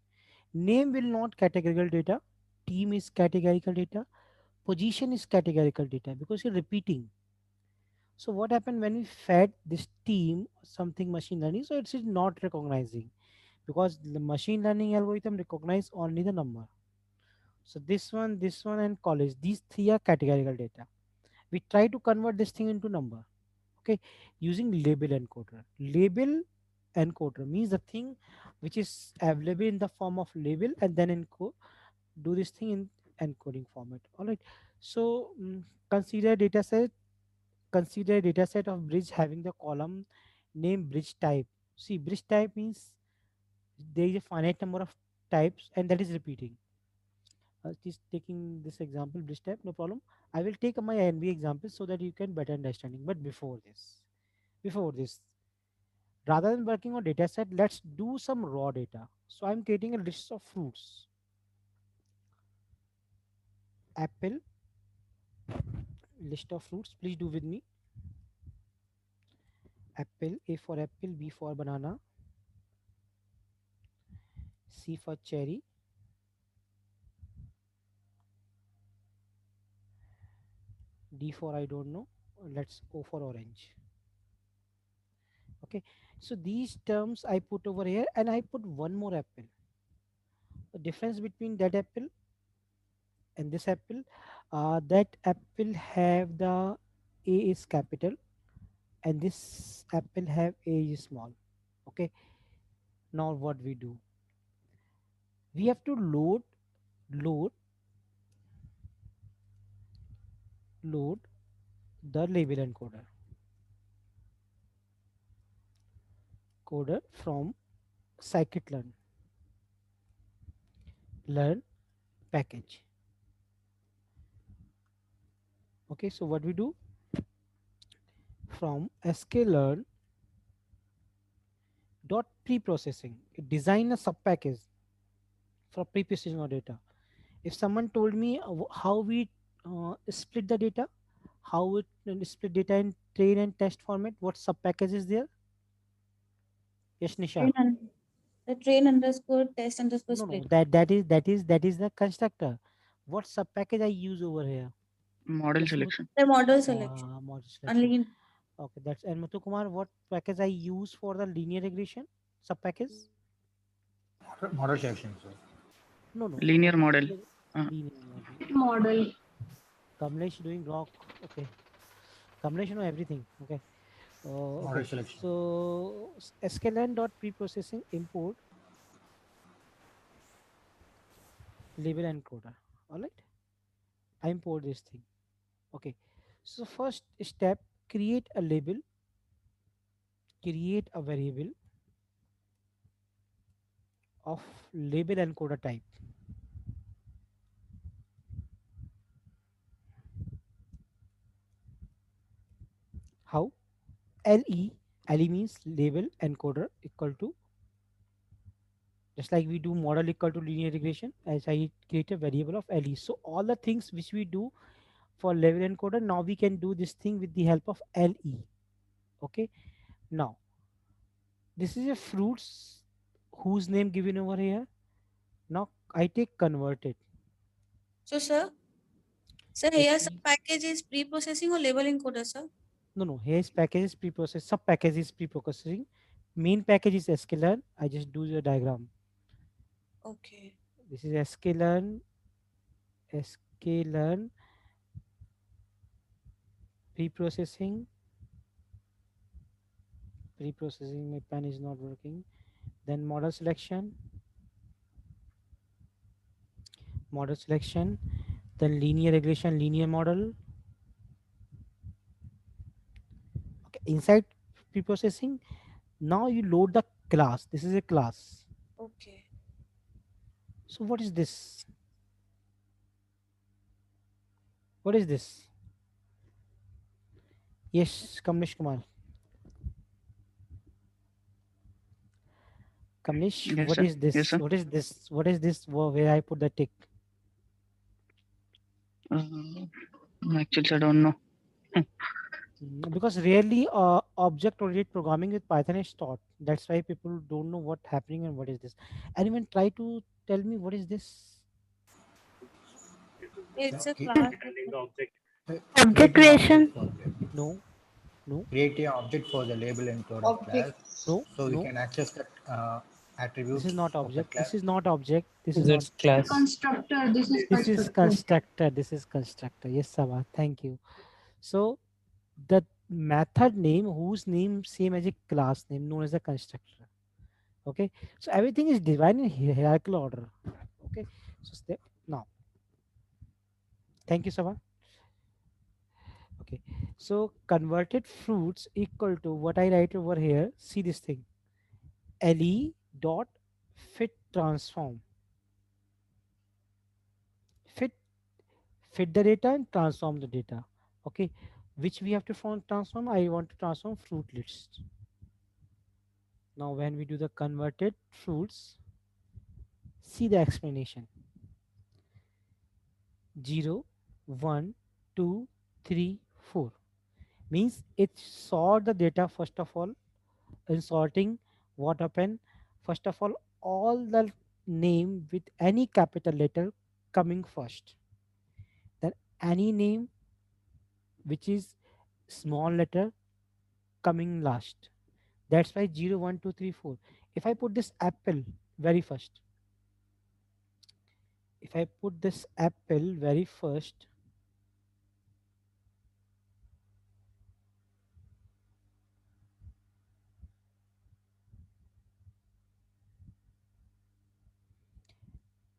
Name will not categorical data, team is categorical data, position is categorical data because you're repeating. So what happened when we fed this team something machine learning, so it's not recognizing, because the machine learning algorithm recognize only the number. So this one and college, these three are categorical data. We try to convert this thing into number, okay, using label encoder. Label encoder means the thing which is available in the form of label, and then do this thing in encoding format. All right. So consider data set consider a data set of bridge having the column name bridge type. See, bridge type means there is a finite number of types and that is repeating. Just taking this example, bridge type, no problem. I will take my NV example so that you can better understanding. But before this, rather than working on data set, let's do some raw data. So I'm creating a list of fruits. Apple, list of fruits. Please do with me. Apple, A for apple, B for banana, C for cherry, D for I don't know. Let's O for orange. Okay, so these terms I put over here and I put one more apple. The difference between that apple and this apple, that apple have the A is capital and this apple have A is small. Okay, now what we do? We have to load the label encoder from scikit-learn learn package. Okay, so what we do, from sklearn dot pre-processing, it design a sub package for pre-processing of data. If someone told me how we split the data, how it split data in train and test format, what sub package is there? Yes, Nisha. The train underscore test underscore No, split. that is the constructor. What sub package I use over here? Model Yes, selection. The model selection. model selection. Only Okay, that's, and Muthu Kumar, what package I use for the linear regression sub package? Model selection, sir. No. Linear model. Linear Model. Kamlesh doing rock. Okay. Kamlesh know everything. Okay. Model selection. So sklearn dot pre-processing import label encoder. All right. I import this thing. Okay. So first step, create a label, create a variable of label encoder type. How? LE means label encoder equal to, just like we do model equal to linear regression, as I create a variable of LE. So all the things which we do for label encoder, now we can do this thing with the help of LE. Okay. Now, this is a fruits whose name given over here. Now I take converted. so, sir, here some package is pre-processing or label encoder, sir? No. Here is package is pre-process. Sub package is pre-processing. Main package is sklearn. I just do the diagram. Okay. This is sklearn pre-processing. My pen is not working. Then model selection, then linear regression, linear model. Okay, inside pre-processing, now you load the class. This is a class. Okay. So what is this? What is this? Yes, Kamlesh Kumar. Kamlesh, Yes, what sir. is Yes, this? sir. What is this? What is this where I put the tick? Actually, I don't know. Because rarely object-oriented programming with Python is taught. That's why people don't know what happening and what is this. Anyone try to tell me what is this? It's a Create class. Object an object creation. for the, No, no, create an object for the label included class, no, so we no. can access that This is attributes not of the object. class. This is not object. This is not. That's class. Constructor. This is This is constructor. constructor. This is constructor. Yes, Sabah. Thank you. So the method name whose name same as a class name known as a constructor. Okay. So everything is divided in hierarchical order. Okay. So now. Thank you, Sabah. Okay. So converted fruits equal to what I write over here. See this thing. Le dot fit transform. Fit fit the data and transform the data. Okay, which we have to transform. I want to transform fruit list. Now when we do the converted fruits, see the explanation. 0 1 2 3 4 means it sort the data first of all. In sorting, what happened? First of all the name with any capital letter coming first, then any name which is small letter coming last. That's why 0 1 2 3 4. If I put this apple very first, if I put this apple very first,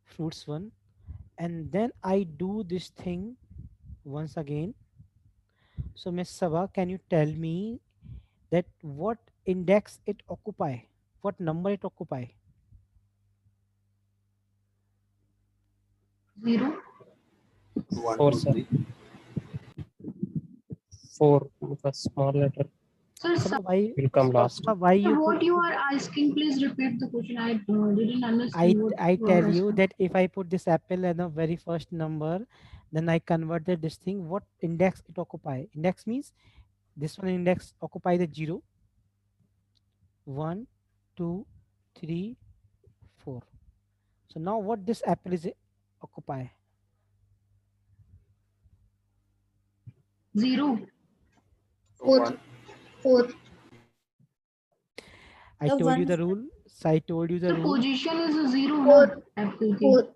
fruits one, and then I do this thing once again. So Miss Saba, can you tell me that what index it occupy? What number it occupy? 0. 4, sir. 4 first small letter Sir, Saba, why? will come last. Saba, why you put? what you are asking, please repeat the question. I didn't understand what I you are tell you asking. that if I put this apple as the very first number, then I converted this thing. What index it occupy? Index means this one index occupy the 0, 1, 2, 3, 4. So now what this apple is occupy? 0. Fourth. Fourth. I The told you one the rule. So I told you the The rule. position is a 0, Fourth. not FPT. Fourth.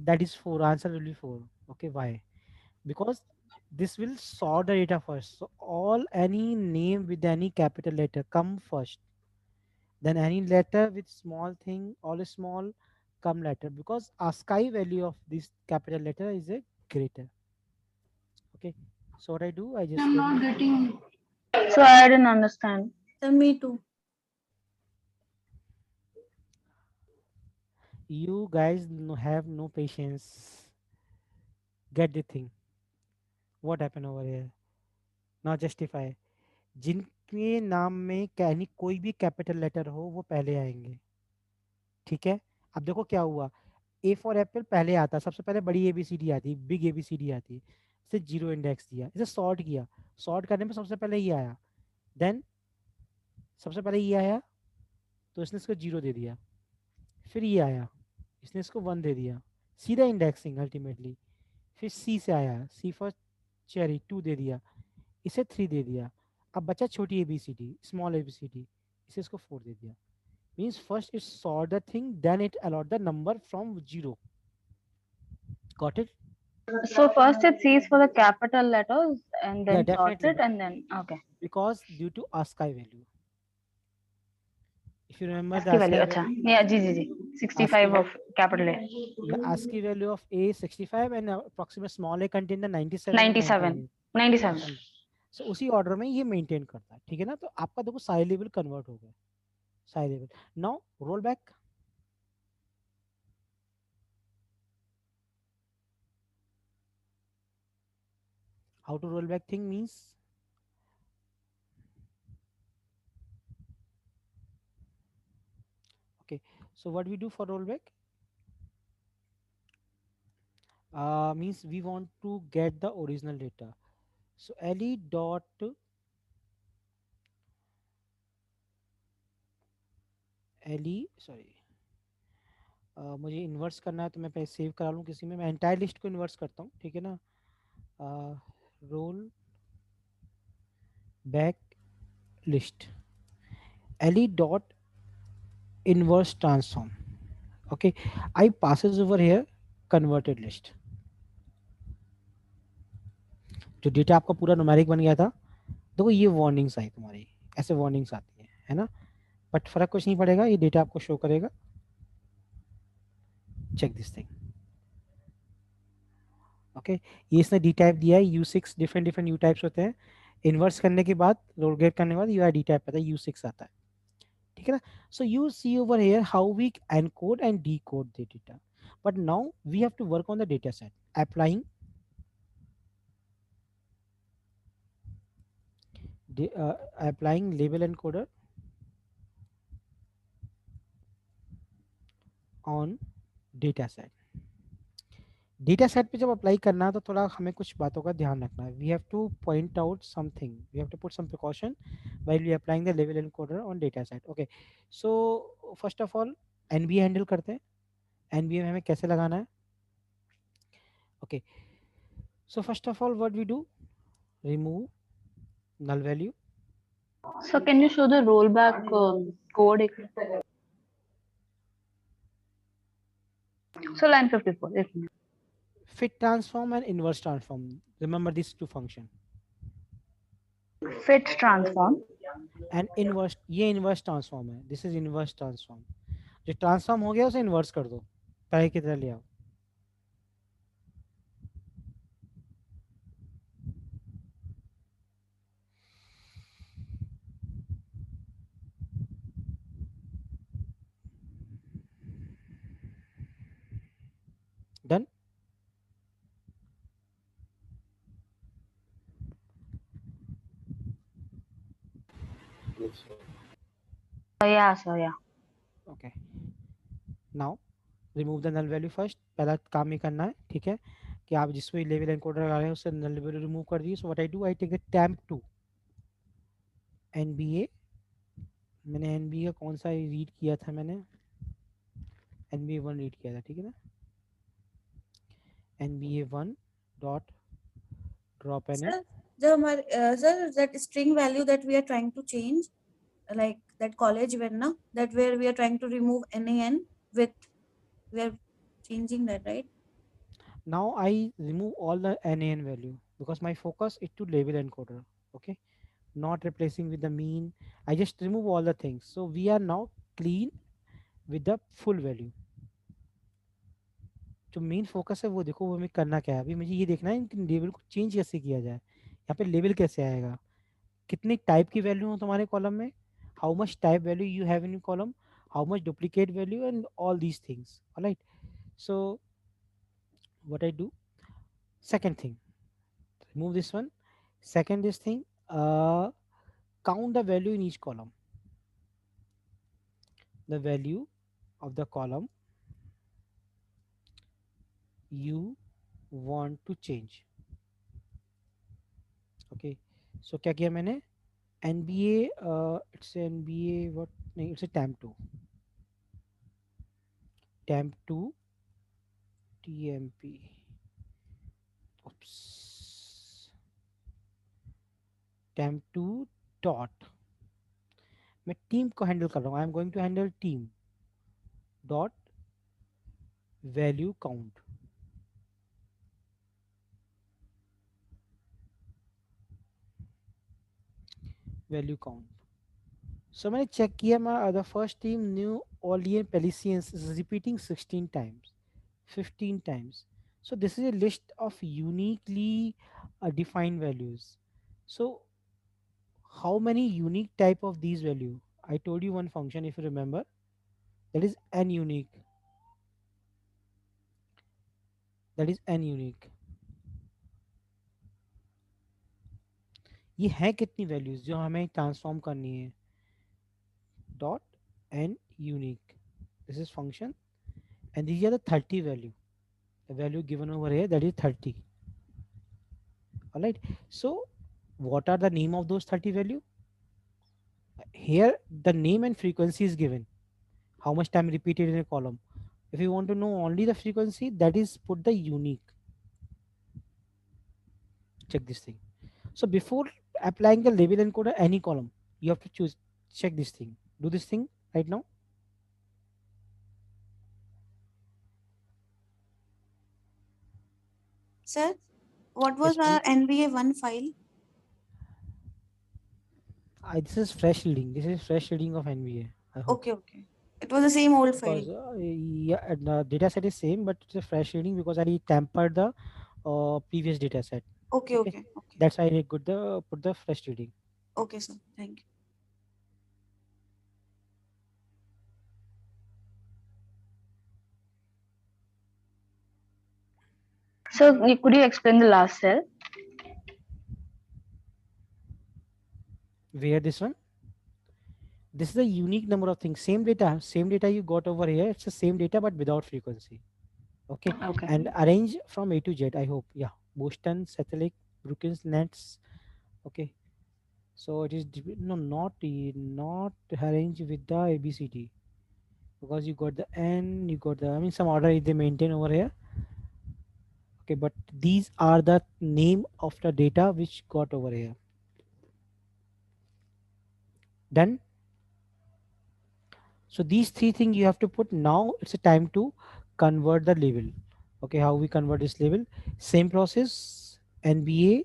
That is 4. Answer will be 4. Okay, why? Because this will sort the data first. So all any name with any capital letter come first. Then any letter with small thing, all small come later. Because ASCII value of this capital letter is a greater. Okay. So what I do, I just I'm tell not you. getting. So I didn't understand. me too. You guys have no patience. Get the thing. What happened over here? Now justify. जिनके नाम में कहनी कोई भी capital letter हो वो पहले आएंगे. ठीक है. अब देखो क्या हुआ. ए फॉर एप्पल पहले आता, सबसे पहले बड़ी एबीसीडी आती, बिग एबीसीडी आती, इसे 0 इंडेक्स दिया, इसे सॉर्ट किया, सॉर्ट करने में सबसे पहले ये आया, देन सबसे पहले ये आया तो इसने इसको 0 दे दिया, फिर ये आया, इसने इसको 1 दे दिया, सीधा इंडेक्सिंग अल्टीमेटली, फिर सी से आया, सी फॉर चेरी 2 दे दिया, इसे 3 दे दिया, अब बचा छोटी एबीसीडी, स्मॉल एबीसीडी, इसे इसको 4 दे दिया. Means first it sort the thing, then it allot the number from 0. Got it? So first it sees for the capital letters and Yeah, then sorts definitely. it and then okay. Because due to ASCII value. If you remember the ASCII value. ASCII Acha. value, Yeah, जी. 65 of capital A. the ASCII value of A is 65 and approximate small a contain the 97 and 97. 98. 97. So उसी order में ये maintain करता है. ठीक है ना. तो आपका देखो साई लेवल कन्वर्ट हो गया, Sai level. Now roll back. How to roll back thing means So what we do for rollback, means we want to get the original data. So le dot le sorry, मुझे inverse करना है तो मैं पहले save करा लूँ किसी में, मैं एंटायर लिस्ट को इन्वर्स करता हूँ, ठीक है ना। Roll back list le dot inverse transform, okay, I passes over here converted list। जो डेटा आपका पूरा न्यूमेरिक बन गया था, देखो ये वार्निंग्स आई तुम्हारी, ऐसे वार्निंग्स आती है ना, बट फर्क कुछ नहीं पड़ेगा, ये डेटा आपको शो करेगा। चेक दिस थिंग, ओके, ये इसने डी टाइप दिया है, U6 डिफरेंट यू टाइप्स होते हैं, इन्वर्स करने के बाद रोल गेट करने के बाद यू आई डी टाइप आता है, U6 आता है, ठीक है ना। So you see over here how we encode and decode the data, but now we have to work on the data set, applying applying label encoder on data set। Data set पे जब apply करना है तो थोड़ा हमें कुछ बातों का ध्यान रखना है, we have to point out something, we have to put some precaution while we applying the लेवल encoder on data set. Okay, so first of all NBA handle करते हैं, एनबीए में हमें कैसे लगाना है। Okay, so first of all what we do, remove null value। So can you show the rollback code? So line 54. Fit transform and inverse transform, remember these two function, Fit transform and inverse, ये inverse transform है, this is inverse transform। जो transform हो गया उसे inverse कर दो, पहले की तरह ले आओ। Done, yeah, so yeah, okay, now remove the null value first, पहला काम ही करना है, ठीक है, कि आप जिसमें लेवल एनकोडर लगा रहे हैं उससे नल वैल्यू रिमूव कर दिए। So what I do, I take the temp2 NBA, मैंने एनबीए का कौन सा रीड किया था, मैंने nba1 रीड किया था, ठीक है ना, nba1 dot drop an sir जो हमारे sir that string value that we are trying to change, like that college when na, that where we are trying to remove nan with, we are changing that, right? now I remove all the nan value because my focus is to label encoder, okay, not replacing with the mean, I just remove all the things, so we are now clean with the full value। जो main focus है वो देखो, वो हमें करना क्या है, अभी मुझे ये देखना है इनके लेबल को चेंज कैसे किया जाए, यहाँ पे लेबल कैसे आएगा, कितनी टाइप की वैल्यू हो तुम्हारे कॉलम में, how much type value you have in column, how much duplicate value and all these things, alright. So what I do, second thing, remove this one, second this thing, count the value in each column, the value of the column you want to change। okay, so क्या किया मैंने, nba it's nba what, नहीं it's a temp2 tmp, oops, temp2 dot, मैं team को handle कर रहा हूँ, I am going to handle team dot value count, value count. So मैंने चेक किया, मैं the first team New Orleans Pelicans is repeating 16 times, 15 times, so this is a list of uniquely defined values। so how many unique type of these value, I told you one function if you remember, that is n unique, that is n unique। ये है कितनी values जो हमें transform करनी है, dot n unique, This is function, and these are the 30 value. The value given over here, that is 30. All right. So what are the name of those 30 value? Here the name and frequency is given. How much time repeated in a column. If you want to know only the frequency, that is put the unique. Check this thing. So before applying the label encoder any column, you have to choose, check this thing. Do this thing right now. Sir, what Yes, was our NVA1 file? this is fresh reading. This is fresh reading of NVA. I hope. Okay, okay. It was the same old Because file. yeah, the data set is same, but it's a fresh reading because I tampered the previous data set. Okay, okay, okay. That's why I put the fresh reading. Okay, sir. Thank you. So could you explain the last cell? Where this one? This is a unique number of things. Same data you got over here. It's the same data but without frequency. Okay. And arrange from A to Z. I hope. Yeah. Boston, Catholic, Brookings, Nets. Okay. So it is not arrange with the ABCD, because you got the N, you got the, I mean, some order they maintain over here. Okay, but these are the name of the data which got over here. Done. So these three things you have to put. Now it's a time to convert the label. Okay, how we convert this label? Same process. NBA.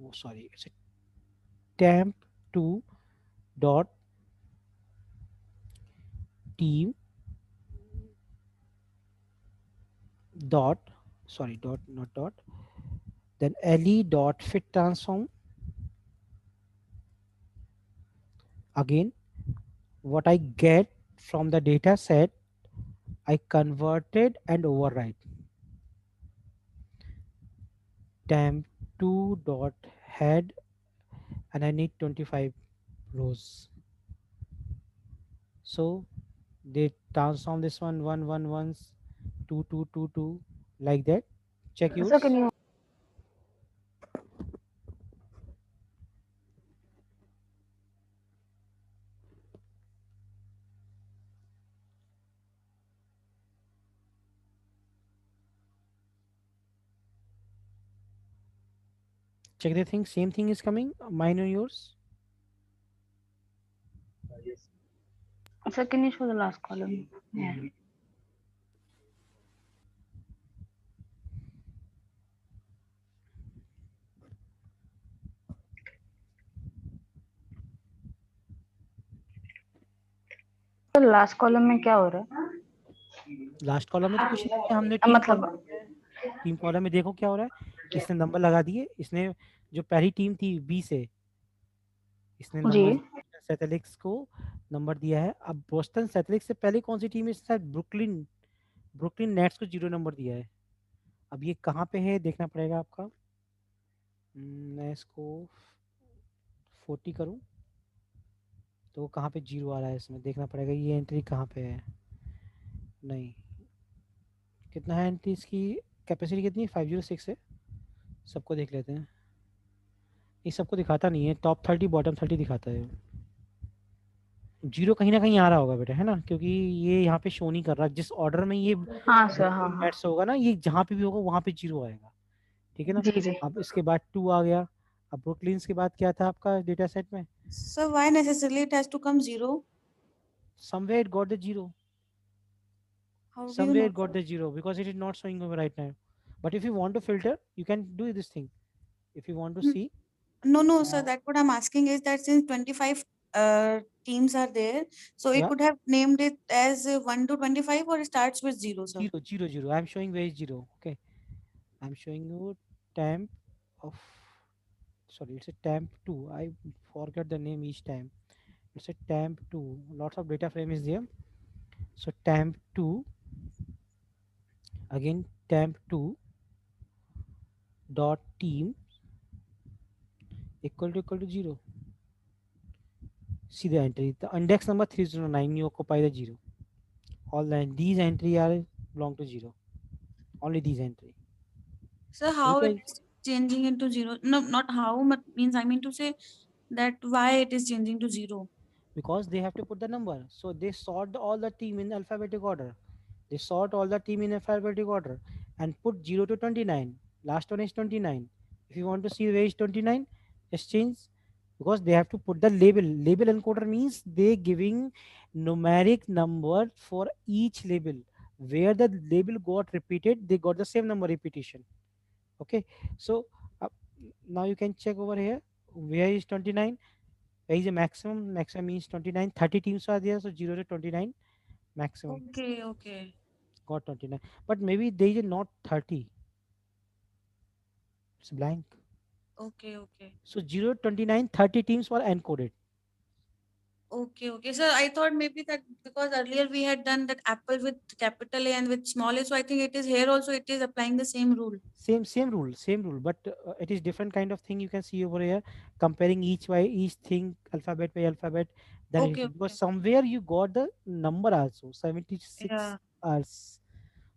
Oh, sorry, it's a temp2 dot team dot, sorry, dot, not dot, then le dot fit transform. Again, what I get from the data set, I converted and override. temp2 dot head, and I need 25 rows. So they transform this one 1 1 1 2 2 2 2 like that. Check yours. So can you? Check the thing. Same thing is coming. Mine or yours? Yes. So can you show the last column? Yeah. तो last column में क्या हो रहा है? Last column में तो कुछ नहीं है, हमने टीम कॉलम में देखो क्या हो रहा है. इसने नंबर लगा दिए. इसने जो पहली टीम थी बी से, इसने नंबर सेटेलिक्स को नंबर दिया है. अब बोस्टन सेटेलिक्स से पहले कौन सी टीम है? शायद ब्रुकलिन नेट्स को 0 नंबर दिया है. अब ये कहाँ पे है देखना पड़ेगा आपका. मैं इसको 40 करूं तो कहाँ पे 0 आ रहा है, इसमें देखना पड़ेगा. ये एंट्री कहाँ पे है? नहीं, कितना है एंट्री इसकी? कैपेसिटी कितनी? 506 है. सबको देख लेते हैं. ये सबको दिखाता नहीं है. टॉप 30 बॉटम 30 दिखाता है. 0 कहीं ना कहीं आ रहा होगा बेटा, है ना, क्योंकि ये यहाँ पे शो नहीं कर रहा. जिस ऑर्डर में ये नेट्स होगा ना, ये जहाँ पे भी होगा वहाँ पे 0 आएगा. ठीक है ना. अब इसके बाद 2 आ गया. अब ब्रुकलिन्स के बाद क्या था आपका डेटा सेट में? So why necessarily it has to come 0? Somewhere it got the 0. How do you Somewhere know? it got the 0 because it is not showing over right now. But if you want to filter, you can do this thing. If you want to see. No, sir. That what I'm asking is that since 25 teams are there, so it could have named it as 1 to 25, or it starts with 0, sir. 0 0 0. I'm showing where is 0. Okay. I'm showing you temp of. Sorry, it's a temp 2. I forget the name each time. It's a temp 2. Lots of data frame is there. So temp 2. Again temp 2 dot team equal to 0. See the entry. The index number 309, you occupy the 0. All these entry are belong to 0. Only these entry. So You how it can is changing into 0? No, not how, but means I mean to say that why it is changing to 0. because they have to put the number. So they sort all the team in alphabetic order. They sort all the team in alphabetic order and put 0 to 29. Last one is 29. If you want to see where is 29, just change, because they have to put the label. Label encoder means they giving numeric number for each label. Where the label got repeated, they got the same number repetition. Okay, so uh, now you can check over here. Where is 29? There is a maximum. Maximum means 29. 30 teams are there, so 0 to 29 maximum. Okay, okay. Got 29. But maybe there is not 30. It's blank. Okay, okay. So 0 to 29, 30 teams were encoded. Okay, okay. So I thought maybe that because earlier we had done that apple with capital A and with small a, so I think it is here also it is applying the same rule. Same rule, but it is different kind of thing. You can see over here, comparing each thing alphabet by alphabet. Then it Okay, is, because okay. somewhere you got the number also 76 Yeah. hours.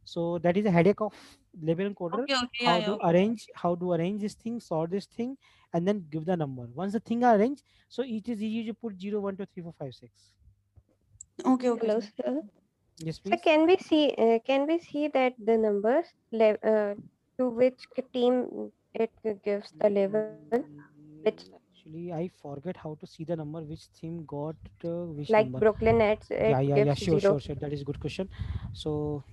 So that is a headache of label encoder. Okay, okay. Yeah, yeah. Okay. How to arrange this thing, sort this thing, and then give the number. Once the thing are arranged, so it is easy to put 0, 1, 2, 3, 4, 5, 6. Okay, okay, Hello, sir. sir. Yes, So please. can we see that the numbers to which team it gives the level, which Actually, I forget how to see the number, which theme got which like number. Brooklyn Nets it Yeah. gives Sure, 0. sure. That is a good question. So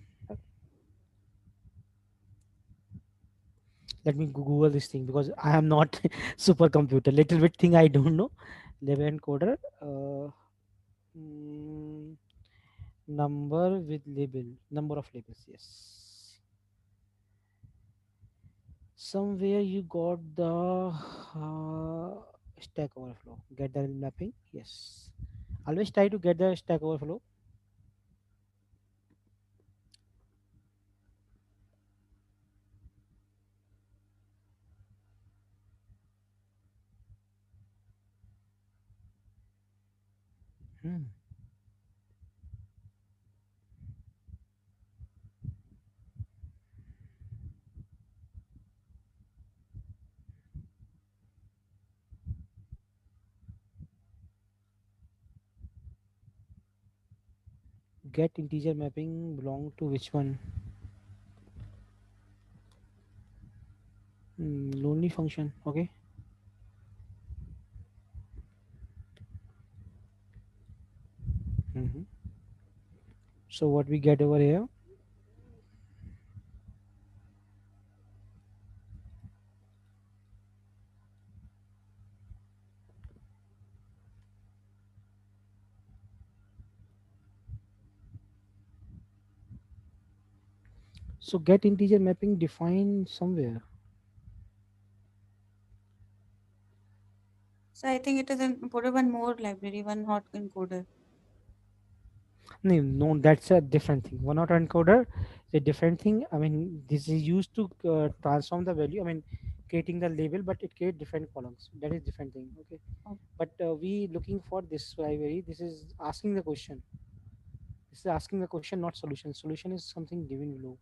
let me Google this thing, because I am not super computer. Little bit thing I don't know. Label encoder. Mm, number with label. Number of labels. Yes. Somewhere you got the stack overflow. Get the mapping. Yes. Always try to get the stack overflow. Hmm. Get integer mapping belong to which one? Lonely function. Okay. Hmm. So what we get over here? So get integer mapping defined somewhere. So I think it is imported one more library, one hot encoder. No, that's a different thing. One hot encoder is a different thing. I mean, this is used to transform the value. I mean, creating the label, but it create different columns. That is different thing. Okay. Oh. But we looking for this library. This is asking the question. This is asking the question, not solution. Solution is something given below.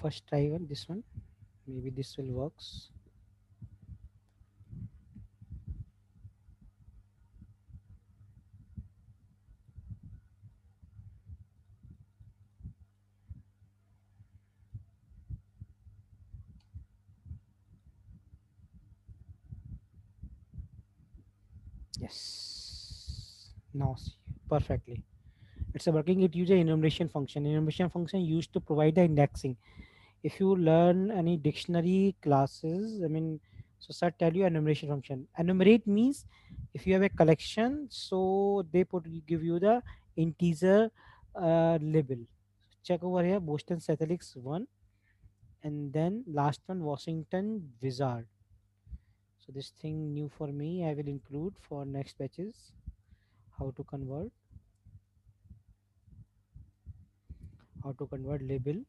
First try this one. Maybe this will works. Yes. Now see perfectly. It's a working. It uses enumeration function. Enumeration function used to provide the indexing. If you learn any dictionary classes, I mean, So sir tell you enumeration function. Enumerate means if you have a collection, so they give you the integer label. Check over here, Boston Celtics 1, and then last one Washington Wizard. So this thing new for me, I will include for next batches. How to convert label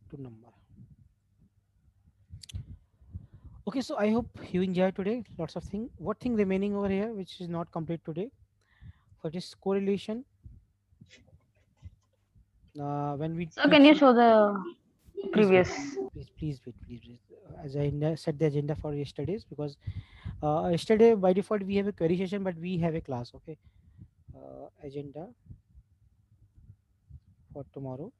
to number. Okay, so I hope you enjoyed today. Lots of thing. What thing remaining over here which is not complete today? For this correlation, when we So can you teach, show the please wait, previous? please wait, as I set the agenda for yesterday's, because yesterday by default we have a query session, but we have a class. Okay, agenda for tomorrow.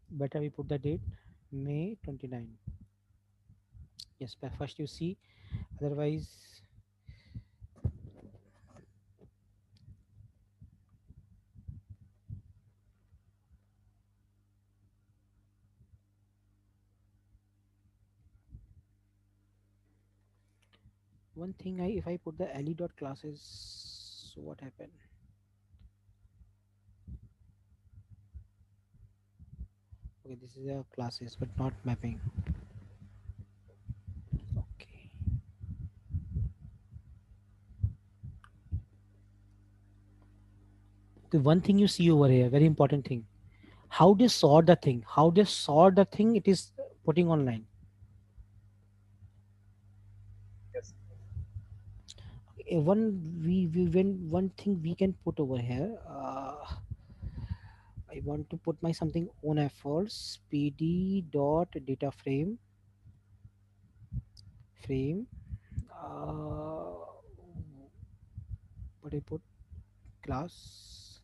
Better we put the date, May 29. Yes, but first you see, otherwise one thing, if I put the le dot classes, so what happened? Okay, this is a classes but not mapping. Okay, the one thing you see over here, very important thing, how they sort the thing, it is putting online. Yes. One thing we can put over here, I want to put my something own efforts, pd dot data frame what I put, class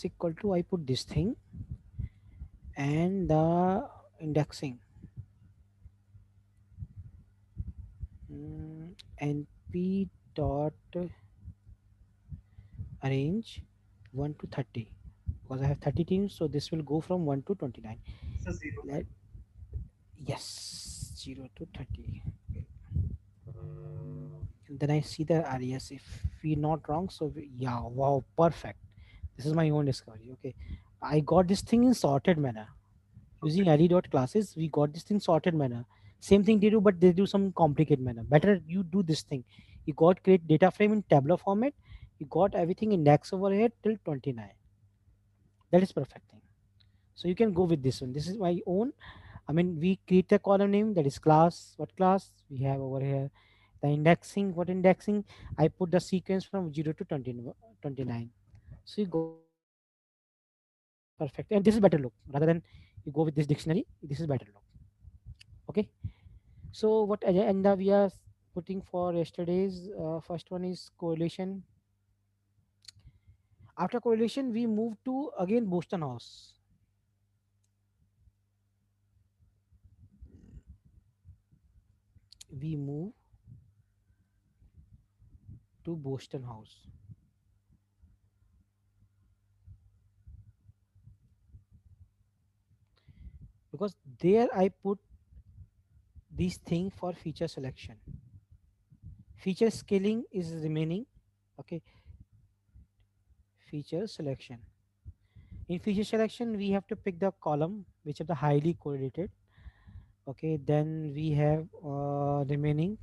equal to, I put this thing and the indexing, np dot arrange 1 to 30, because I have 30 teams, so this will go from 1 to 29. So 0. Yes, 0 to 30. Okay. And then I see the RES if we're not wrong. So yeah, wow, perfect. This is my own discovery. Okay, I got this thing in sorted manner using le dot classes. We got this thing sorted manner. Same thing they do, but they do some complicated manner. Better you do this thing. You got create data frame in tabular format. You got everything index over here till 29. That is perfect thing. So you can go with this one. This is my own. I mean, we create a column name, that is class. What class we have over here? The indexing. What indexing? I put the sequence from 0 to 29. So you go perfect, and this is better look rather than you go with this dictionary. This is better look. Okay. So what agenda we are putting for yesterday's first one is correlation. After correlation, we move to again Boston House. We move to Boston House. Because there I put this thing for feature selection. Feature scaling is remaining. Okay. Feature selection. In feature selection, we have to pick the column which are the highly correlated. Okay, then we have remaining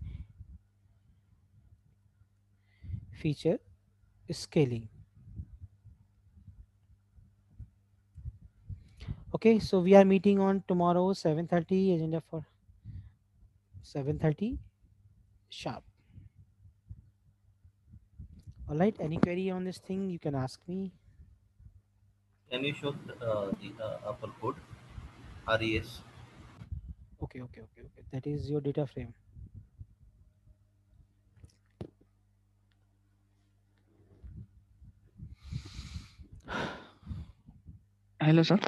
feature scaling. Okay, so we are meeting on tomorrow 7:30, agenda for 7:30 sharp. All right, any query on this thing you can ask me. Can you show the upper code RES? Okay. That is your data frame. Hello, sir.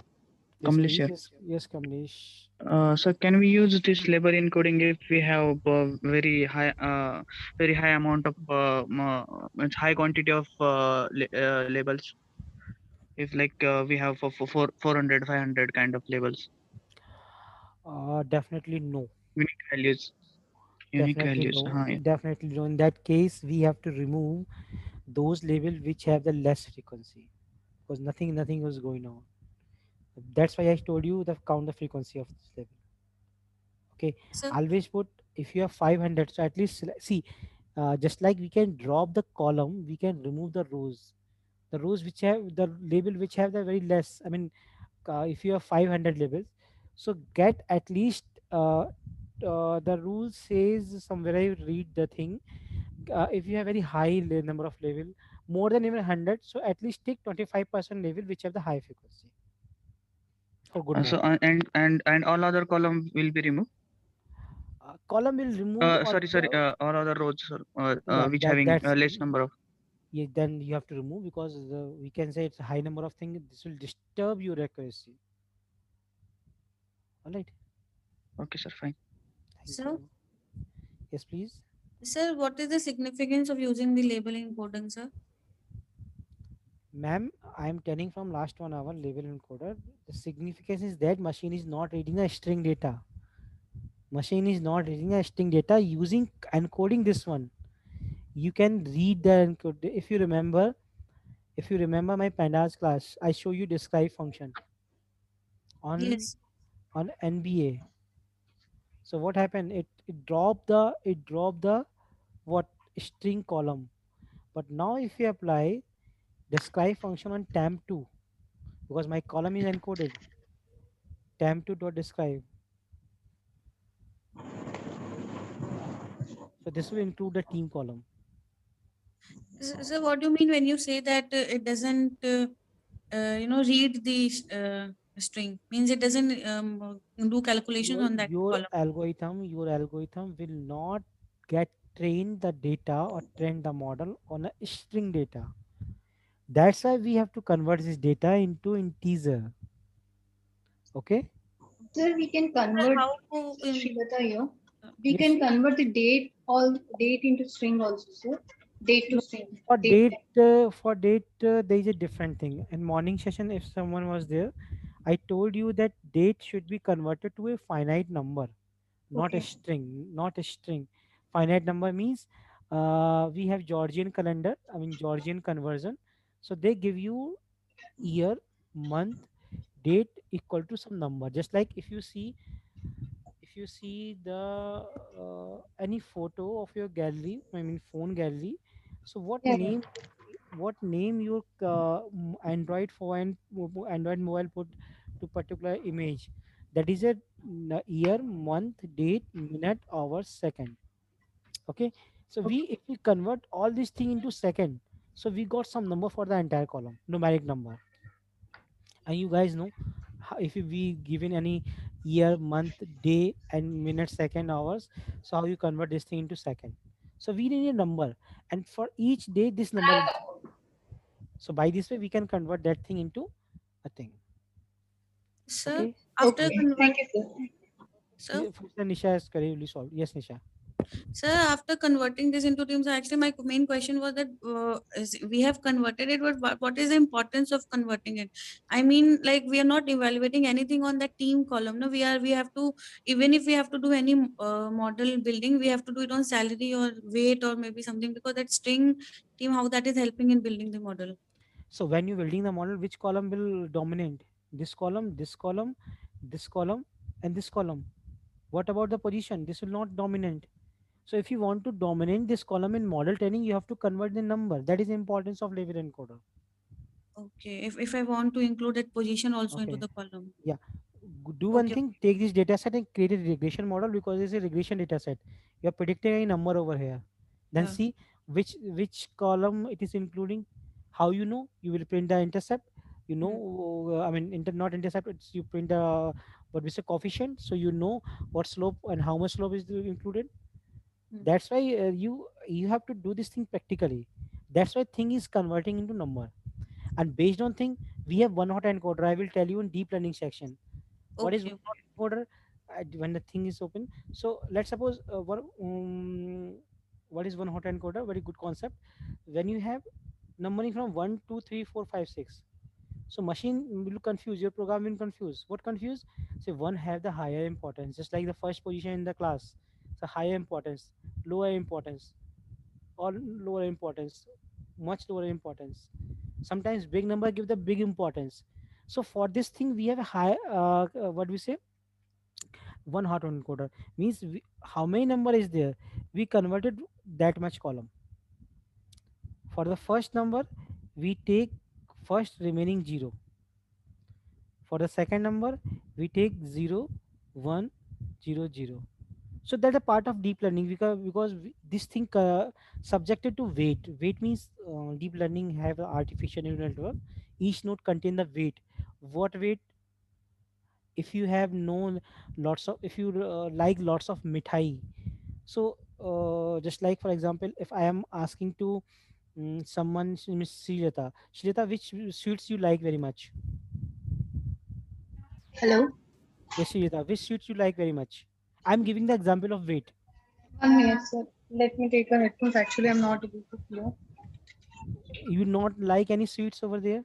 Yes, Kamlesh please. here. Yes, Kamlesh. So can we use this label encoding if we have very high amount of high quantity of labels? If like we have for 400, 500 kind of labels. Definitely no. Unique values. Unique Definitely values. no. Yeah. Definitely no. In that case, we have to remove those labels which have the less frequency, because nothing was going on. That's why I told you the count the frequency of this label. Okay, So always put, if you have 500, so at least see, just like we can drop the column, we can remove the rows which have the label which have the very less. I mean, if you have 500 labels, so get at least the rule says somewhere, I read the thing, if you have very high number of level, more than even 100, so at least take 25% level which have the high frequency for good So math. and all other column will be removed. Column will remove or Sorry. All other rows yeah, which that having that's less number of. yeah, then you have to remove, because we can say it's a high number of things, this will disturb your accuracy. All right, Okay, sir. Fine. thank so you. Yes, please. sir, what is the significance of using the labeling coding, sir? Ma'am, I am telling from last 1 hour, label encoder, the significance is that machine is not reading a string data. Machine is not reading a string data using encoding this one. You can read the encode. If you remember my pandas class, I show you describe function on Yes. NBA. So what happened? It dropped the what string column. But now if you apply describe function on temp2, because my column is encoded, temp2 dot describe. So this will include the team column. So what do you mean when you say that it doesn't, read the string? Means it doesn't do calculations Your on that your column. algorithm will not get train the data or train the model on a string data. That's why we have to convert this data into integer. Okay. Sir, we can Sir, convert, how to Srilata here. We Yes. can convert the date into string also, sir. Date to No, string. for Date date, type. there is a different thing. In morning session, if someone was there, I told you that date should be converted to a finite number, not a Okay. string. Not a string. Finite number means we have Georgian calendar. I mean Georgian conversion. So they give you year, month, date equal to some number. Just like if you see the any photo of your gallery, I mean phone gallery, so Yeah, yeah. what name your android phone, android mobile put to particular image, that is a year, month, date, minute, hour, second. Okay, so we Okay. if we convert all these thing into second, so we got some number for the entire column, numeric number. And you guys know, if you be given any year, month, day, and minute, second, hours, so how you convert this thing into second. So we need a number, and for each day this number will change. So by this way we can convert that thing into a thing. sir, Okay. after Okay. convert, Thank you, sir. sir, Nisha has correctly solved. Yes, Nisha. sir, after converting this into teams, actually my main question was that we have converted it, but what is the importance of converting it? I mean, like we are not evaluating anything on that team column. No, we have to, even if we have to do any model building, we have to do it on salary or weight or maybe something, because that string team, how that is helping in building the model. So when you're building the model, which column will dominate? This column, this column, this column, and this column. What about the position? This will not dominate. So if you want to dominate this column in model training, you have to convert the number. That is the importance of label encoder. Okay, if I want to include that position also into Okay. the column. Yeah. Do one Okay. thing, take this data set and create a regression model, because it's a regression data set. You're predicting a number over here. Then Yeah. see which column it is including. How you know? You will print the intercept. You know, I mean, not intercept. It's you print the what we say coefficient. So you know what slope and how much slope is included. That's why you have to do this thing practically. That's why thing is converting into number. And based on thing, we have one hot encoder. I will tell you in deep learning section what is Okay. one hot encoder when the thing is open. So let's suppose what is one hot encoder? Very good concept. When you have numbering from 1 2 3 4 5 6, So machine will confuse, your program will confuse. What confuse? Say one have the higher importance, just like the first position in the class. So higher importance, lower importance, or lower importance, much lower importance. Sometimes big number give the big importance. So for this thing we have a high what we say, one hot encoder means how many number is there, we converted that much column. For the first number we take first remaining 0. For the second number we take 0 1 0 0. So that's a part of deep learning, because this thing subjected to weight means deep learning have a artificial neural network. Each node contain the weight. What weight? If you have known lots of, if you like lots of mithai, so just like for example, if I am asking to someone, Miss Srilata, which sweets you like very much? Hello. Yes, Srilata, which sweets you like very much? I'm giving the example of weight. 1 minute, sir. Let me take a headphones. Actually, I'm not able to hear. You not like any sweets over there?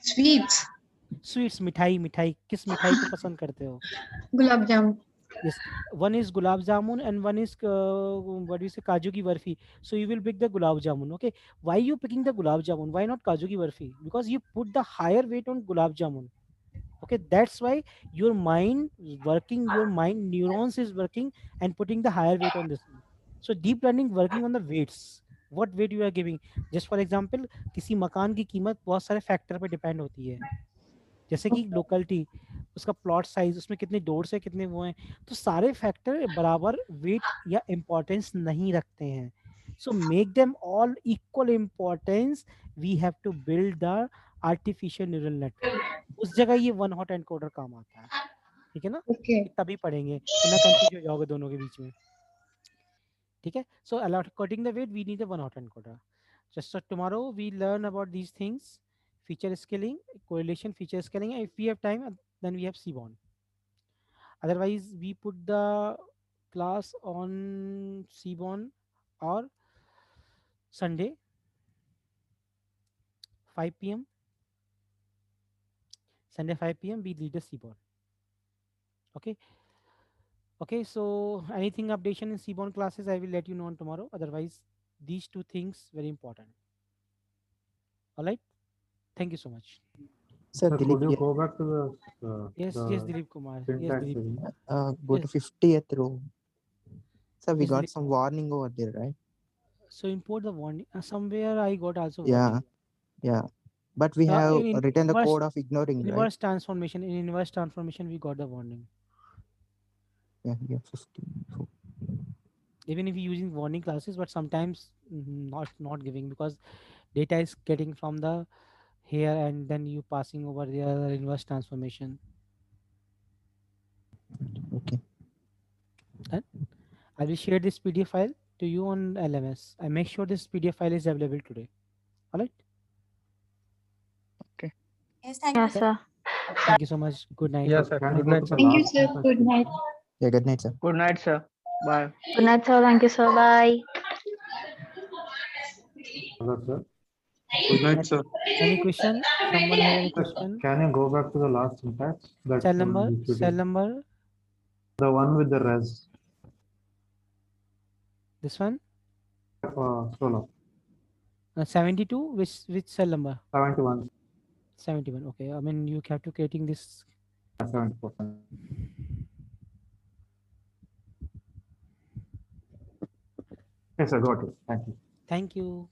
Sweets. Sweets, मिठाई किस मिठाई को पसंद करते हो? Gulab jamun. Yes, one is gulab jamun and one is what do you say, kaju ki barfi. So you will pick the gulab jamun. Okay, why you picking the gulab jamun? Why not kaju ki barfi? Because you put the higher weight on gulab jamun. Okay, that's why your mind is working, your mind neurons is working and putting the higher weight on this. So deep learning working on the weights. What weight you are giving? Just for example, किसी मकान की कीमत बहुत सारे factor पे depend होती है, जैसे कि लोकेलिटी, उसका प्लॉट साइज, उसमें कितने डोर्स है, कितने वो हैं, तो सारे फैक्टर बराबर वेट या इम्पोर्टेंस नहीं रखते हैं. So make them all equal importance. We have to build the artificial neural network. उस जगह ये वन हॉट एनकोडर काम आता है. ठीक है ना? Okay. तभी पढ़ेंगे, वरना कंफ्यूज हो जाओगे दोनों के बीच में. ठीक है? So according the weight we need the one hot encoder. Just so tomorrow we learn about these things: feature scaling, correlation, feature scaling. And if we have time, then we have Seaborn. Otherwise, we put the class on Seaborn or Sunday, 5 p.m. Sunday 5 p.m. we lead the Seaborn. Okay. Okay. So anything updation in Seaborn classes, I will let you know on tomorrow. Otherwise, these two things very important. All right. Thank you so much. Sir, Sir, Dilip could you here. go back to the Yes, Dilip Kumar. Yes, syntax Dilip. again? Go to Yes. 50th row. Sir, we Yes, got Dilip. some warning over there, right? So import the warning. Somewhere I got also Yeah, warning. yeah. But we have In written the inverse, code of ignoring, right? inverse transformation. In inverse transformation, we got the warning. Yeah, yeah, 15. Even if you're using warning classes, but sometimes not giving, because data is getting from the here and then you passing over the other inverse transformation. Okay. And I will share this PDF file to you on LMS. I make sure this PDF file is available today. All right. Okay. Yes, thank Yes, sir. Thank you so much. Good night. Yes, sir. Can you Good go night, to sir. the Thank you, last sir. syntax? Good night. Yeah, good night, sir. Good night, sir. Bye. Good night, sir. Thank you, sir. Bye. Hello, sir. Good night, sir. Any question? Someone have any Sir, question? can you go back to the last syntax? That Cell number. if you Cell did. number. The one with the res. This one. Solo. 72. Which cell number? 71. 71. Okay. I mean you have to creating this. 74%. Yes, I got it. Thank you. Thank you.